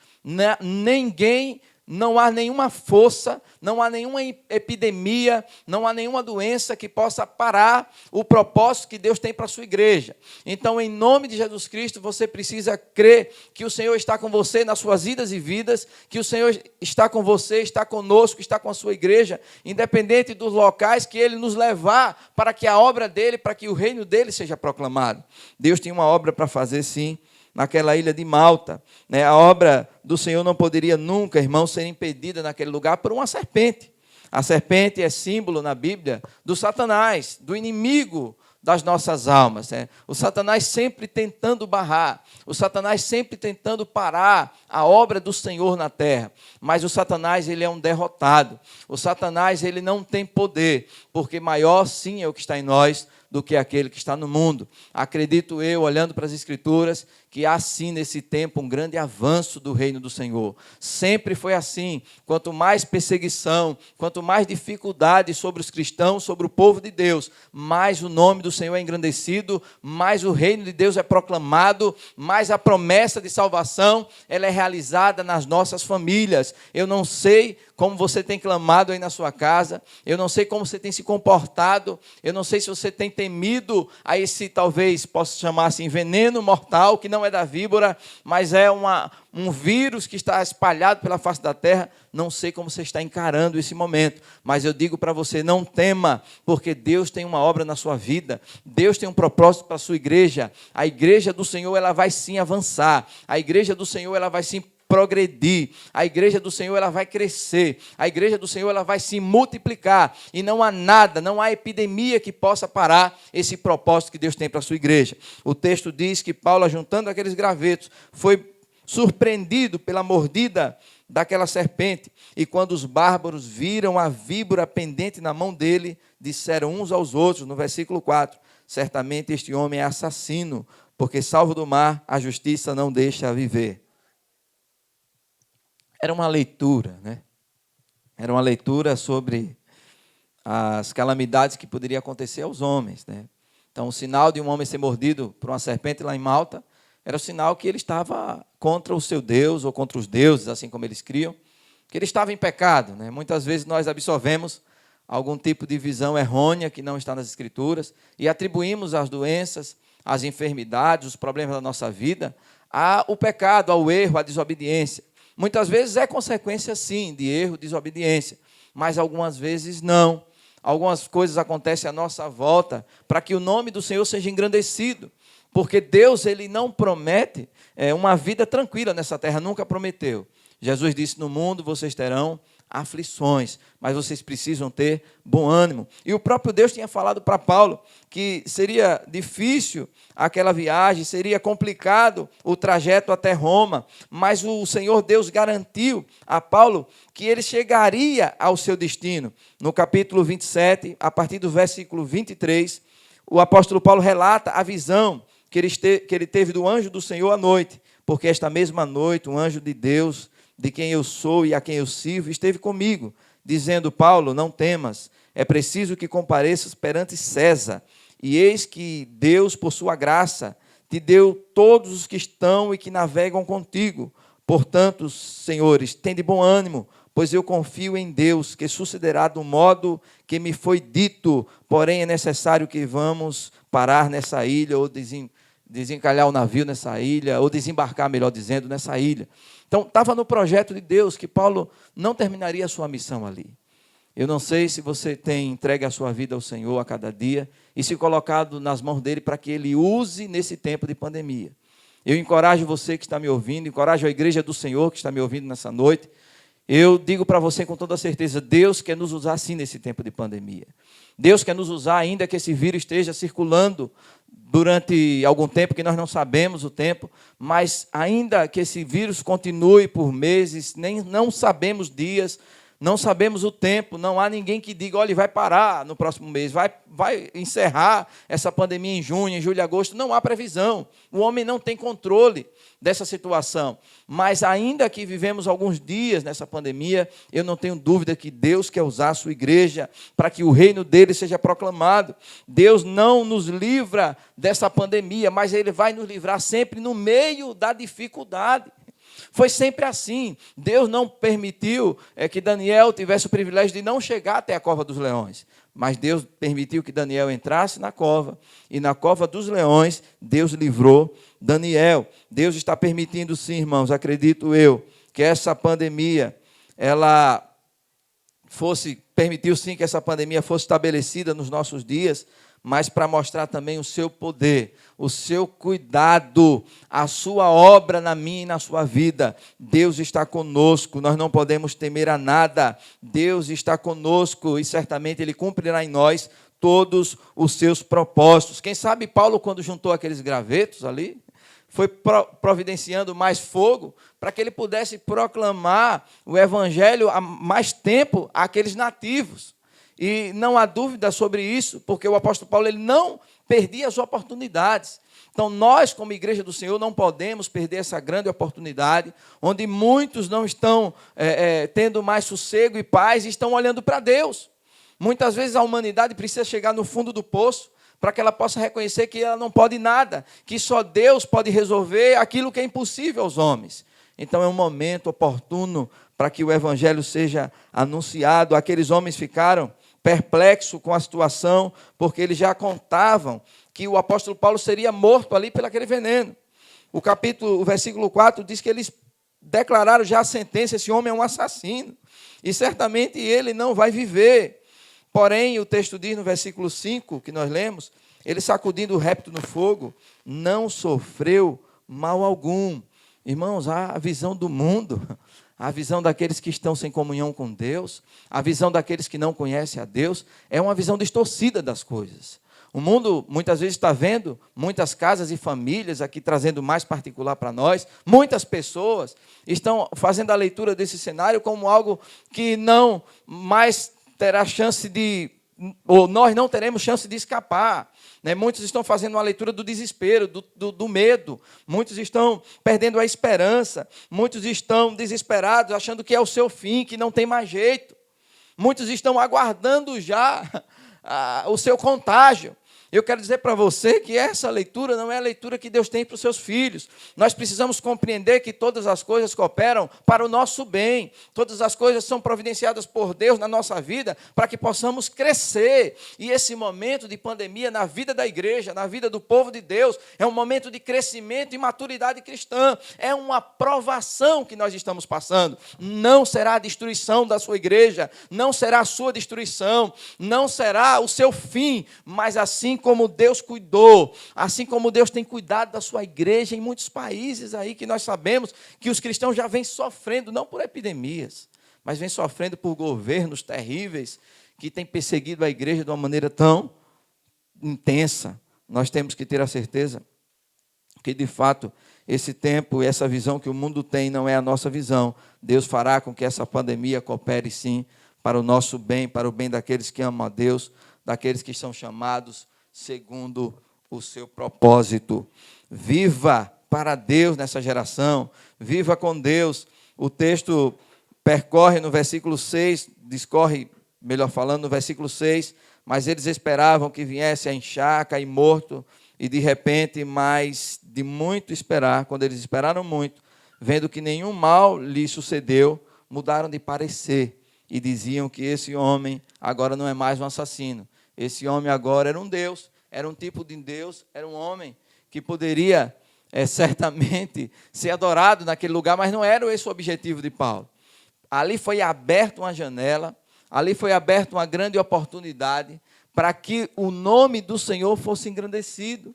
não há nenhuma força, não há nenhuma epidemia, não há nenhuma doença que possa parar o propósito que Deus tem para a sua igreja. Então, em nome de Jesus Cristo, você precisa crer que o Senhor está com você nas suas idas e vidas, que o Senhor está com você, está conosco, está com a sua igreja, independente dos locais que Ele nos levar para que a obra dEle, para que o reino dEle seja proclamado. Deus tem uma obra para fazer, sim, naquela ilha de Malta, né? A obra do Senhor não poderia nunca, irmão, ser impedida naquele lugar por uma serpente. A serpente é símbolo na Bíblia do Satanás, do inimigo das nossas almas, né? O Satanás sempre tentando barrar, o Satanás sempre tentando parar a obra do Senhor na terra. Mas o Satanás, ele é um derrotado. O Satanás, ele não tem poder, porque maior sim é o que está em nós do que aquele que está no mundo. Acredito eu, olhando para as Escrituras, que há sim nesse tempo um grande avanço do reino do Senhor. Sempre foi assim. Quanto mais perseguição, quanto mais dificuldade sobre os cristãos, sobre o povo de Deus, mais o nome do Senhor é engrandecido, mais o reino de Deus é proclamado, mais a promessa de salvação ela é realizada nas nossas famílias. Eu não sei como você tem clamado aí na sua casa, eu não sei como você tem se comportado, eu não sei se você tem temido a esse, talvez, posso chamar assim, veneno mortal, que não é da víbora, mas é um vírus que está espalhado pela face da terra. Não sei como você está encarando esse momento, mas eu digo para você, não tema, porque Deus tem uma obra na sua vida, Deus tem um propósito para a sua igreja. A igreja do Senhor, ela vai sim avançar, a igreja do Senhor, ela vai sim progredir, a igreja do Senhor ela vai crescer, a igreja do Senhor ela vai se multiplicar, e não há nada, não há epidemia que possa parar esse propósito que Deus tem para a sua igreja. O texto diz que Paulo, juntando aqueles gravetos, foi surpreendido pela mordida daquela serpente, e quando os bárbaros viram a víbora pendente na mão dele, disseram uns aos outros, no versículo 4, certamente este homem é assassino, porque salvo do mar, a justiça não deixa viver. Era uma leitura, né? Era uma leitura sobre as calamidades que poderiam acontecer aos homens, né? Então, o sinal de um homem ser mordido por uma serpente lá em Malta era o sinal que ele estava contra o seu Deus, ou contra os deuses, assim como eles criam, que ele estava em pecado, né? Muitas vezes nós absorvemos algum tipo de visão errônea que não está nas Escrituras e atribuímos as doenças, as enfermidades, os problemas da nossa vida ao pecado, ao erro, à desobediência. Muitas vezes é consequência, sim, de erro, desobediência, mas algumas vezes não. Algumas coisas acontecem à nossa volta para que o nome do Senhor seja engrandecido, porque Deus ele não promete uma vida tranquila nessa terra, nunca prometeu. Jesus disse, no mundo vocês terão aflições, mas vocês precisam ter bom ânimo. E o próprio Deus tinha falado para Paulo que seria difícil aquela viagem, seria complicado o trajeto até Roma, mas o Senhor Deus garantiu a Paulo que ele chegaria ao seu destino. No capítulo 27, a partir do versículo 23, o apóstolo Paulo relata a visão que ele teve do anjo do Senhor à noite, porque esta mesma noite um anjo de Deus, de quem eu sou e a quem eu sirvo, esteve comigo, dizendo, Paulo, não temas, é preciso que compareças perante César, e eis que Deus, por sua graça, te deu todos os que estão e que navegam contigo. Portanto, senhores, tende bom ânimo, pois eu confio em Deus, que sucederá do modo que me foi dito, porém é necessário que vamos parar nessa ilha, ou desencalhar o navio nessa ilha, ou desembarcar, melhor dizendo, nessa ilha. Então, estava no projeto de Deus que Paulo não terminaria a sua missão ali. Eu não sei se você tem entregue a sua vida ao Senhor a cada dia e se colocado nas mãos dele para que ele use nesse tempo de pandemia. Eu encorajo você que está me ouvindo, encorajo a igreja do Senhor que está me ouvindo nessa noite. Eu digo para você com toda certeza, Deus quer nos usar sim nesse tempo de pandemia. Deus quer nos usar ainda que esse vírus esteja circulando durante algum tempo, que nós não sabemos o tempo, mas ainda que esse vírus continue por meses, não sabemos dias, não sabemos o tempo, não há ninguém que diga, olha, vai parar no próximo mês, vai encerrar essa pandemia em junho, em julho, agosto, não há previsão. O homem não tem controle dessa situação. Mas ainda que vivemos alguns dias nessa pandemia, eu não tenho dúvida que Deus quer usar a sua igreja para que o reino dele seja proclamado. Deus não nos livra dessa pandemia, mas ele vai nos livrar sempre no meio da dificuldade. Foi sempre assim. Deus não permitiu que Daniel tivesse o privilégio de não chegar até a cova dos leões. Mas Deus permitiu que Daniel entrasse na cova. E na cova dos leões, Deus livrou Daniel. Deus está permitindo sim, irmãos, acredito eu, que essa pandemia, permitiu sim que essa pandemia fosse estabelecida nos nossos dias, mas para mostrar também o seu poder, o seu cuidado, a sua obra na minha e na sua vida. Deus está conosco, nós não podemos temer a nada. Deus está conosco e certamente Ele cumprirá em nós todos os seus propósitos. Quem sabe Paulo, quando juntou aqueles gravetos ali, foi providenciando mais fogo para que ele pudesse proclamar o evangelho há mais tempo àqueles nativos. E não há dúvida sobre isso, porque o apóstolo Paulo ele não perdia as oportunidades. Então, nós, como igreja do Senhor, não podemos perder essa grande oportunidade, onde muitos não estão tendo mais sossego e paz e estão olhando para Deus. Muitas vezes a humanidade precisa chegar no fundo do poço para que ela possa reconhecer que ela não pode nada, que só Deus pode resolver aquilo que é impossível aos homens. Então, é um momento oportuno para que o evangelho seja anunciado. Aqueles homens ficaram perplexos com a situação, porque eles já contavam que o apóstolo Paulo seria morto ali pelo aquele veneno. O versículo 4 diz que eles declararam já a sentença, esse homem é um assassino, e certamente ele não vai viver. Porém, o texto diz no versículo 5, que nós lemos, ele sacudindo o réptil no fogo, não sofreu mal algum. Irmãos, a visão do mundo, a visão daqueles que estão sem comunhão com Deus, a visão daqueles que não conhecem a Deus, é uma visão distorcida das coisas. O mundo, muitas vezes, está vendo muitas casas e famílias, aqui trazendo mais particular para nós, muitas pessoas estão fazendo a leitura desse cenário como algo que não mais terá chance ou nós não teremos chance de escapar. Muitos estão fazendo uma leitura do desespero, do medo. Muitos estão perdendo a esperança. Muitos estão desesperados, achando que é o seu fim, que não tem mais jeito. Muitos estão aguardando já o seu contágio. Eu quero dizer para você que essa leitura não é a leitura que Deus tem para os seus filhos. Nós precisamos compreender que todas as coisas cooperam para o nosso bem. Todas as coisas são providenciadas por Deus na nossa vida para que possamos crescer. E esse momento de pandemia na vida da igreja, na vida do povo de Deus, é um momento de crescimento e maturidade cristã. É uma provação que nós estamos passando. Não será a destruição da sua igreja, não será a sua destruição, não será o seu fim, mas assim assim como Deus cuidou, assim como Deus tem cuidado da sua igreja em muitos países aí que nós sabemos que os cristãos já vêm sofrendo, não por epidemias, mas vêm sofrendo por governos terríveis que têm perseguido a igreja de uma maneira tão intensa. Nós temos que ter a certeza que, de fato, esse tempo e essa visão que o mundo tem não é a nossa visão. Deus fará com que essa pandemia coopere, sim, para o nosso bem, para o bem daqueles que amam a Deus, daqueles que são chamados segundo o seu propósito. Viva para Deus nessa geração, viva com Deus. O texto percorre no versículo 6, discorre, melhor falando, no versículo 6, mas eles esperavam que viesse a enxaca e morto, e de repente, mais de muito esperar, quando eles esperaram muito, vendo que nenhum mal lhe sucedeu, mudaram de parecer e diziam que esse homem agora não é mais um assassino. Esse homem agora era um Deus, era um tipo de Deus, era um homem que poderia certamente ser adorado naquele lugar, mas não era esse o objetivo de Paulo. Ali foi aberta uma janela, ali foi aberta uma grande oportunidade para que o nome do Senhor fosse engrandecido.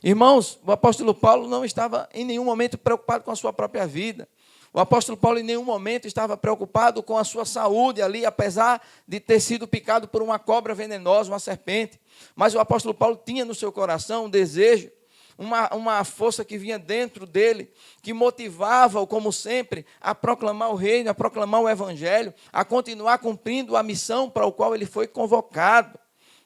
Irmãos, o apóstolo Paulo não estava em nenhum momento preocupado com a sua própria vida. O apóstolo Paulo em nenhum momento estava preocupado com a sua saúde ali, apesar de ter sido picado por uma cobra venenosa, uma serpente. Mas o apóstolo Paulo tinha no seu coração um desejo, uma força que vinha dentro dele, que motivava-o, como sempre, a proclamar o reino, a proclamar o evangelho, a continuar cumprindo a missão para a qual ele foi convocado.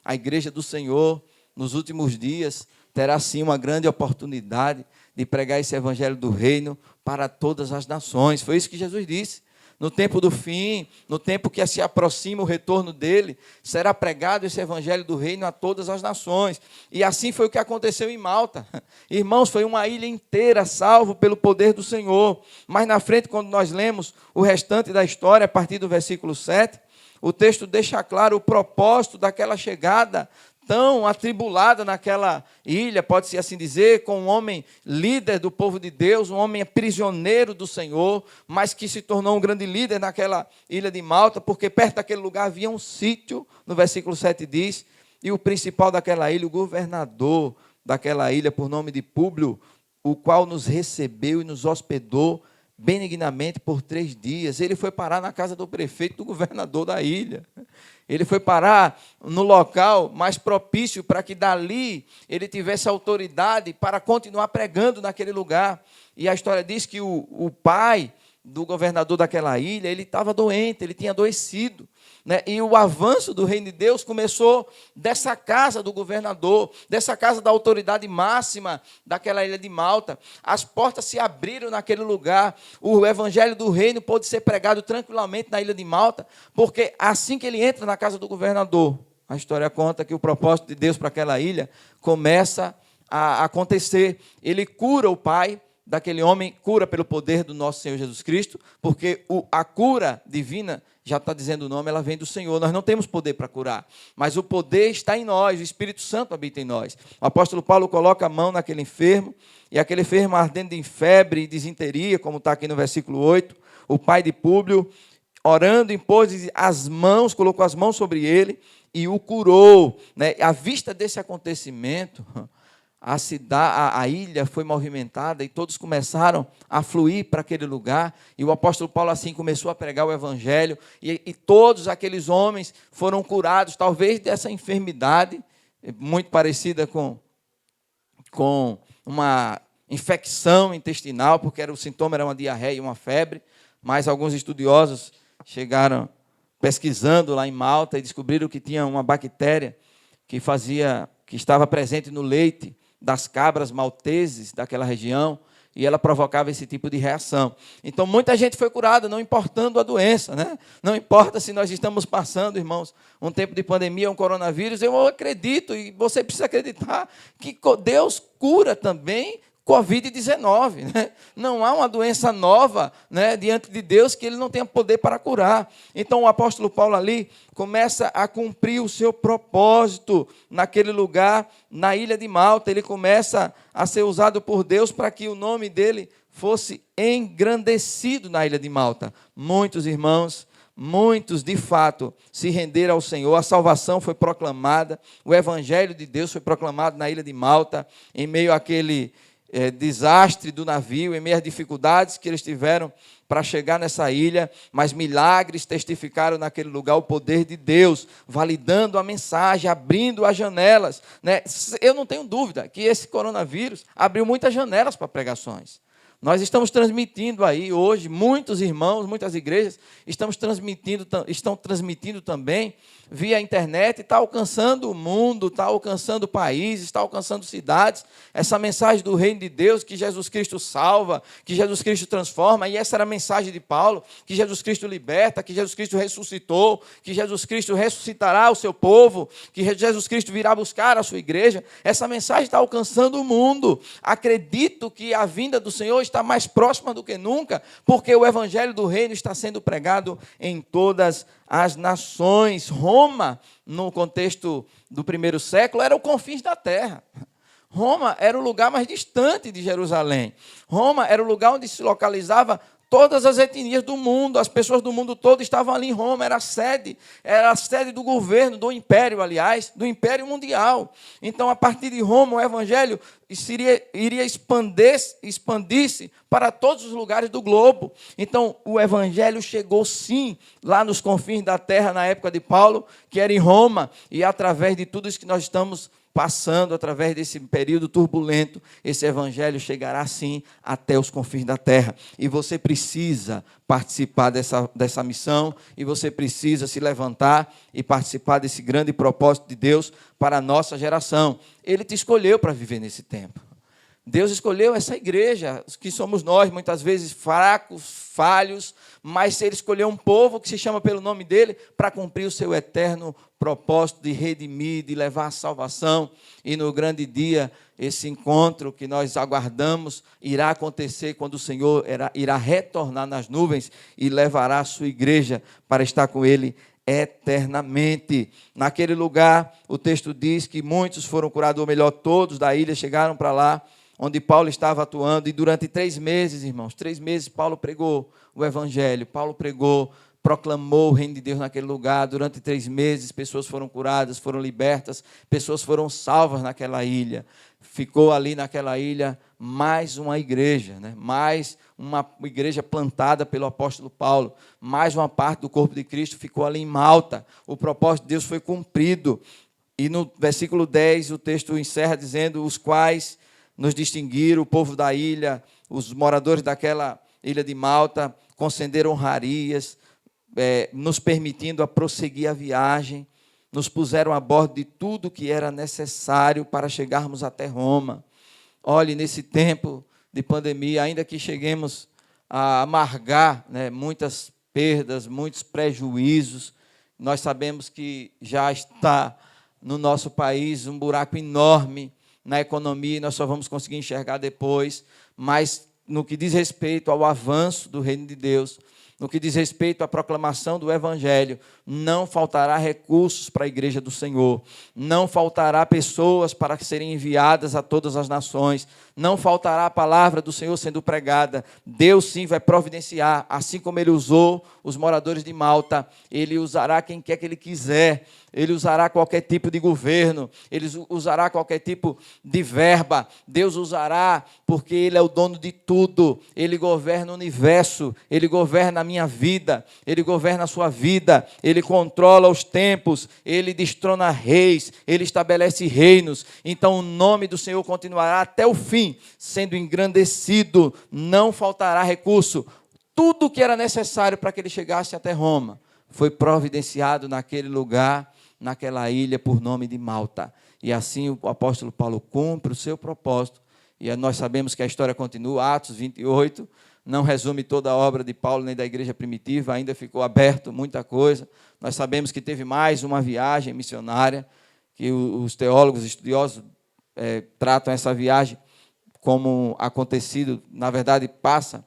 A igreja do Senhor, nos últimos dias, terá sim uma grande oportunidade de pregar esse evangelho do reino para todas as nações. Foi isso que Jesus disse. No tempo do fim, no tempo que se aproxima o retorno dele, será pregado esse evangelho do reino a todas as nações. E assim foi o que aconteceu em Malta. Irmãos, foi uma ilha inteira salvo pelo poder do Senhor. Mas na frente, quando nós lemos o restante da história, a partir do versículo 7, o texto deixa claro o propósito daquela chegada tão atribulada naquela ilha, pode-se assim dizer, com um homem líder do povo de Deus, um homem prisioneiro do Senhor, mas que se tornou um grande líder naquela ilha de Malta, porque perto daquele lugar havia um sítio, no versículo 7 diz, e o principal daquela ilha, o governador daquela ilha, por nome de Públio, o qual nos recebeu e nos hospedou benignamente por 3 dias. Ele foi parar na casa do prefeito, do governador da ilha. Ele foi parar no local mais propício para que dali ele tivesse autoridade para continuar pregando naquele lugar. E a história diz que o pai do governador daquela ilha, ele estava doente, ele tinha adoecido, né? E o avanço do reino de Deus começou dessa casa do governador, dessa casa da autoridade máxima daquela ilha de Malta. As portas se abriram naquele lugar, o evangelho do reino pôde ser pregado tranquilamente na ilha de Malta, porque assim que ele entra na casa do governador, a história conta que o propósito de Deus para aquela ilha começa a acontecer. Ele cura o pai daquele homem, cura pelo poder do nosso Senhor Jesus Cristo, porque a cura divina, já está dizendo o nome, ela vem do Senhor. Nós não temos poder para curar, mas o poder está em nós, o Espírito Santo habita em nós. O apóstolo Paulo coloca a mão naquele enfermo, e aquele enfermo ardendo em febre e disenteria, como está aqui no versículo 8, o pai de Públio, orando, impôs as mãos, colocou as mãos sobre ele e o curou, né? À vista desse acontecimento, a ilha foi movimentada e todos começaram a fluir para aquele lugar, e o apóstolo Paulo assim começou a pregar o evangelho, e todos aqueles homens foram curados, talvez dessa enfermidade, muito parecida com uma infecção intestinal, porque o sintoma era uma diarreia e uma febre, mas alguns estudiosos chegaram pesquisando lá em Malta e descobriram que tinha uma bactéria que estava presente no leite das cabras malteses daquela região, e ela provocava esse tipo de reação. Então, muita gente foi curada, não importando a doença, né? Não importa se nós estamos passando, irmãos, um tempo de pandemia, um coronavírus, eu acredito, e você precisa acreditar, que Deus cura também Covid-19, né? Não há uma doença nova, né, diante de Deus que ele não tenha poder para curar. Então o apóstolo Paulo ali começa a cumprir o seu propósito naquele lugar, na ilha de Malta. Ele começa a ser usado por Deus para que o nome dele fosse engrandecido na ilha de Malta. Muitos irmãos, muitos, de fato, se renderam ao Senhor, a salvação foi proclamada, o Evangelho de Deus foi proclamado na ilha de Malta, em meio àquele desastre do navio, em meio às dificuldades que eles tiveram para chegar nessa ilha, mas milagres testificaram naquele lugar o poder de Deus, validando a mensagem, abrindo as janelas, né? Eu não tenho dúvida que esse coronavírus abriu muitas janelas para pregações. Nós estamos transmitindo aí hoje, muitos irmãos, muitas igrejas estão transmitindo também via internet, está alcançando o mundo, está alcançando países, está alcançando cidades, essa mensagem do reino de Deus, que Jesus Cristo salva, que Jesus Cristo transforma, e essa era a mensagem de Paulo, que Jesus Cristo liberta, que Jesus Cristo ressuscitou, que Jesus Cristo ressuscitará o seu povo, que Jesus Cristo virá buscar a sua igreja. Essa mensagem está alcançando o mundo. Acredito que a vinda do Senhor está mais próxima do que nunca, porque o evangelho do reino está sendo pregado em todas as nações. Roma, no contexto do primeiro século, era o confins da terra. Roma era o lugar mais distante de Jerusalém. Roma era o lugar onde se localizava todas as etnias do mundo, as pessoas do mundo todo estavam ali em Roma, era a sede do governo, do império, aliás, do império mundial. Então, a partir de Roma, o evangelho iria expandir-se para todos os lugares do globo. Então, o evangelho chegou, sim, lá nos confins da terra, na época de Paulo, que era em Roma, e através de tudo isso que nós estamos passando, através desse período turbulento, esse evangelho chegará, sim, até os confins da terra. E você precisa participar dessa missão, e você precisa se levantar e participar desse grande propósito de Deus para a nossa geração. Ele te escolheu para viver nesse tempo. Deus escolheu essa igreja, que somos nós, muitas vezes fracos, falhos, mas Ele escolheu um povo que se chama pelo nome dEle para cumprir o seu eterno propósito de redimir, de levar a salvação. E no grande dia, esse encontro que nós aguardamos irá acontecer quando o Senhor irá retornar nas nuvens e levará a sua igreja para estar com Ele eternamente. Naquele lugar, o texto diz que muitos foram curados, ou melhor, todos da ilha chegaram para lá, onde Paulo estava atuando, e durante 3 meses, irmãos, 3 meses, Paulo pregou o evangelho, Paulo pregou, proclamou o reino de Deus naquele lugar. Durante 3 meses, pessoas foram curadas, foram libertas, pessoas foram salvas naquela ilha. Ficou ali naquela ilha mais uma igreja, né? Mais uma igreja plantada pelo apóstolo Paulo, mais uma parte do corpo de Cristo ficou ali em Malta. O propósito de Deus foi cumprido. E no versículo 10, o texto encerra dizendo: os quais nos distinguiram, o povo da ilha, os moradores daquela ilha de Malta, concederam honrarias, nos permitindo a prosseguir a viagem, nos puseram a bordo de tudo que era necessário para chegarmos até Roma. Olhe, nesse tempo de pandemia, ainda que cheguemos a amargar, né, muitas perdas, muitos prejuízos, nós sabemos que já está no nosso país um buraco enorme na economia, e nós só vamos conseguir enxergar depois, mas no que diz respeito ao avanço do reino de Deus, no que diz respeito à proclamação do evangelho, não faltará recursos para a igreja do Senhor, não faltará pessoas para serem enviadas a todas as nações, não faltará a palavra do Senhor sendo pregada. Deus sim vai providenciar, assim como Ele usou os moradores de Malta, Ele usará quem quer que Ele quiser. Ele usará qualquer tipo de governo, Ele usará qualquer tipo de verba. Deus usará porque Ele é o dono de tudo. Ele governa o universo, Ele governa a minha vida, Ele governa a sua vida, Ele controla os tempos, Ele destrona reis, Ele estabelece reinos. Então o nome do Senhor continuará até o fim, sendo engrandecido, não faltará recurso. Tudo o que era necessário para que Ele chegasse até Roma foi providenciado naquele lugar, naquela ilha por nome de Malta. E assim o apóstolo Paulo cumpre o seu propósito. E nós sabemos que a história continua. Atos 28 não resume toda a obra de Paulo nem da igreja primitiva, ainda ficou aberto muita coisa. Nós sabemos que teve mais uma viagem missionária, que os teólogos estudiosos tratam essa viagem como acontecido. Na verdade, passa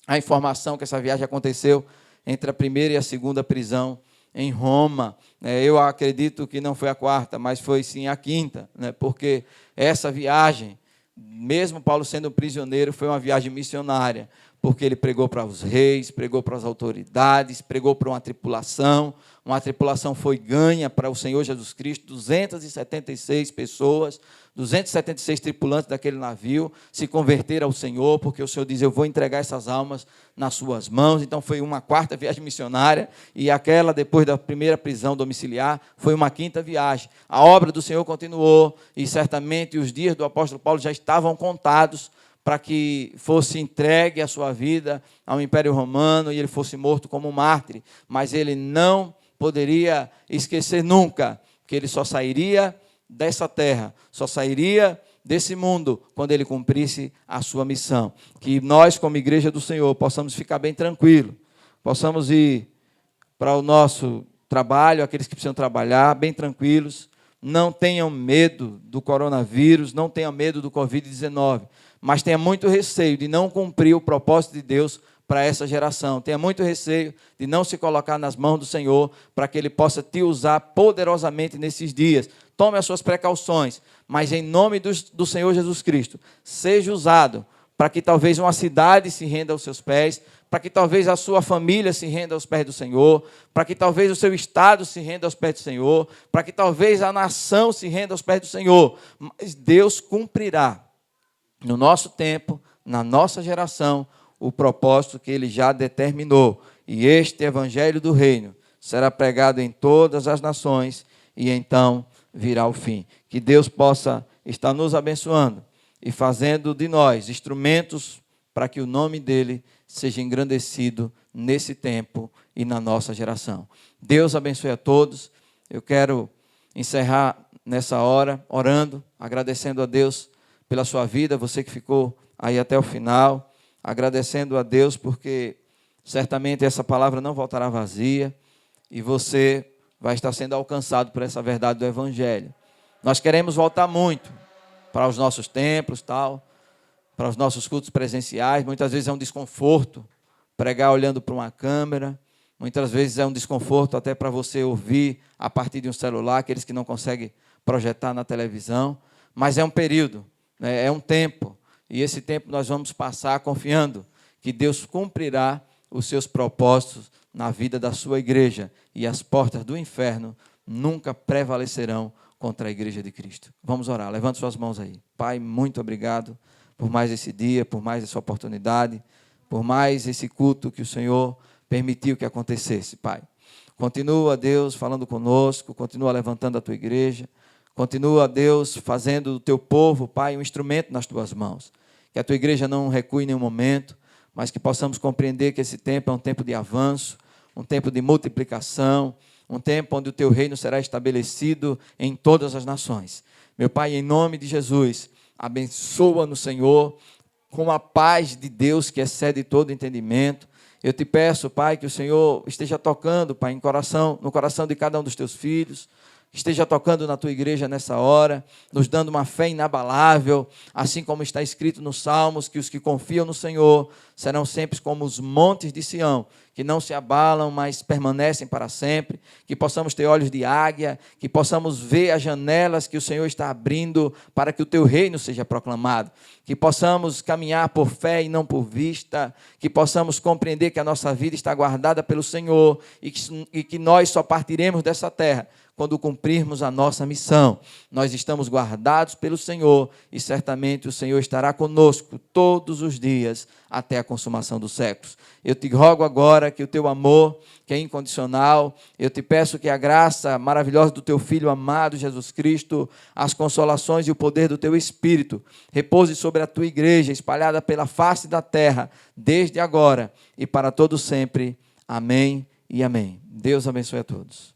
a informação que essa viagem aconteceu entre a primeira e a segunda prisão em Roma. Eu acredito que não foi a 4ª, mas foi sim a 5ª, porque essa viagem, mesmo Paulo sendo prisioneiro, foi uma viagem missionária. porque ele pregou para os reis, pregou para as autoridades, pregou para uma tripulação. Uma tripulação foi ganha para o Senhor Jesus Cristo, 276 pessoas, 276 tripulantes daquele navio se converteram ao Senhor, porque o Senhor diz, eu vou entregar essas almas nas suas mãos. Então foi uma quarta viagem missionária, e aquela depois da primeira prisão domiciliar, foi uma quinta viagem. A obra do Senhor continuou, e certamente os dias do apóstolo Paulo já estavam contados, para que fosse entregue a sua vida ao Império Romano, e ele fosse morto como mártir. Mas ele não poderia esquecer nunca que ele só sairia dessa terra, só sairia desse mundo quando ele cumprisse a sua missão. Que nós, como igreja do Senhor, possamos ficar bem tranquilos, possamos ir para o nosso trabalho, aqueles que precisam trabalhar, bem tranquilos, não tenham medo do coronavírus, não tenham medo do Covid-19, mas tenha muito receio de não cumprir o propósito de Deus para essa geração. Tenha muito receio de não se colocar nas mãos do Senhor, para que Ele possa te usar poderosamente nesses dias. Tome as suas precauções, mas em nome do Senhor Jesus Cristo, seja usado para que talvez uma cidade se renda aos seus pés, para que talvez a sua família se renda aos pés do Senhor, para que talvez o seu estado se renda aos pés do Senhor, para que talvez a nação se renda aos pés do Senhor. Mas Deus cumprirá no nosso tempo, na nossa geração, o propósito que Ele já determinou. E este Evangelho do Reino será pregado em todas as nações, e então virá o fim. Que Deus possa estar nos abençoando e fazendo de nós instrumentos para que o nome dEle seja engrandecido nesse tempo e na nossa geração. Deus abençoe a todos. Eu quero encerrar nessa hora orando, agradecendo a Deus pela sua vida, você que ficou aí até o final, agradecendo a Deus porque certamente essa palavra não voltará vazia e você vai estar sendo alcançado por essa verdade do Evangelho. Nós queremos voltar muito para os nossos templos, para os nossos cultos presenciais. Muitas vezes é um desconforto pregar olhando para uma câmera, muitas vezes é um desconforto até para você ouvir a partir de um celular, aqueles que não conseguem projetar na televisão, mas é um período, é um tempo, e esse tempo nós vamos passar confiando que Deus cumprirá os seus propósitos na vida da sua igreja, e as portas do inferno nunca prevalecerão contra a igreja de Cristo. Vamos orar, levante suas mãos aí. Pai, muito obrigado por mais esse dia, por mais essa oportunidade, por mais esse culto que o Senhor permitiu que acontecesse, Pai. Continua, Deus, falando conosco, continua levantando a tua igreja, continua, Deus, fazendo do teu povo, Pai, um instrumento nas tuas mãos. Que a tua igreja não recue em nenhum momento, mas que possamos compreender que esse tempo é um tempo de avanço, um tempo de multiplicação, um tempo onde o teu reino será estabelecido em todas as nações. Meu Pai, em nome de Jesus, abençoa-nos, Senhor, com a paz de Deus que excede todo entendimento. Eu te peço, Pai, que o Senhor esteja tocando, Pai, no coração de cada um dos teus filhos, esteja tocando na tua igreja nessa hora, nos dando uma fé inabalável, assim como está escrito nos Salmos, que os que confiam no Senhor serão sempre como os montes de Sião, que não se abalam, mas permanecem para sempre, que possamos ter olhos de águia, que possamos ver as janelas que o Senhor está abrindo para que o teu reino seja proclamado, que possamos caminhar por fé e não por vista, que possamos compreender que a nossa vida está guardada pelo Senhor e que nós só partiremos dessa terra quando cumprirmos a nossa missão. Nós estamos guardados pelo Senhor e certamente o Senhor estará conosco todos os dias até a consumação dos séculos. Eu te rogo agora que o teu amor, que é incondicional, eu te peço que a graça maravilhosa do teu Filho amado Jesus Cristo, as consolações e o poder do teu Espírito repouse sobre a tua igreja espalhada pela face da terra, desde agora e para todo sempre. Amém e amém. Deus abençoe a todos.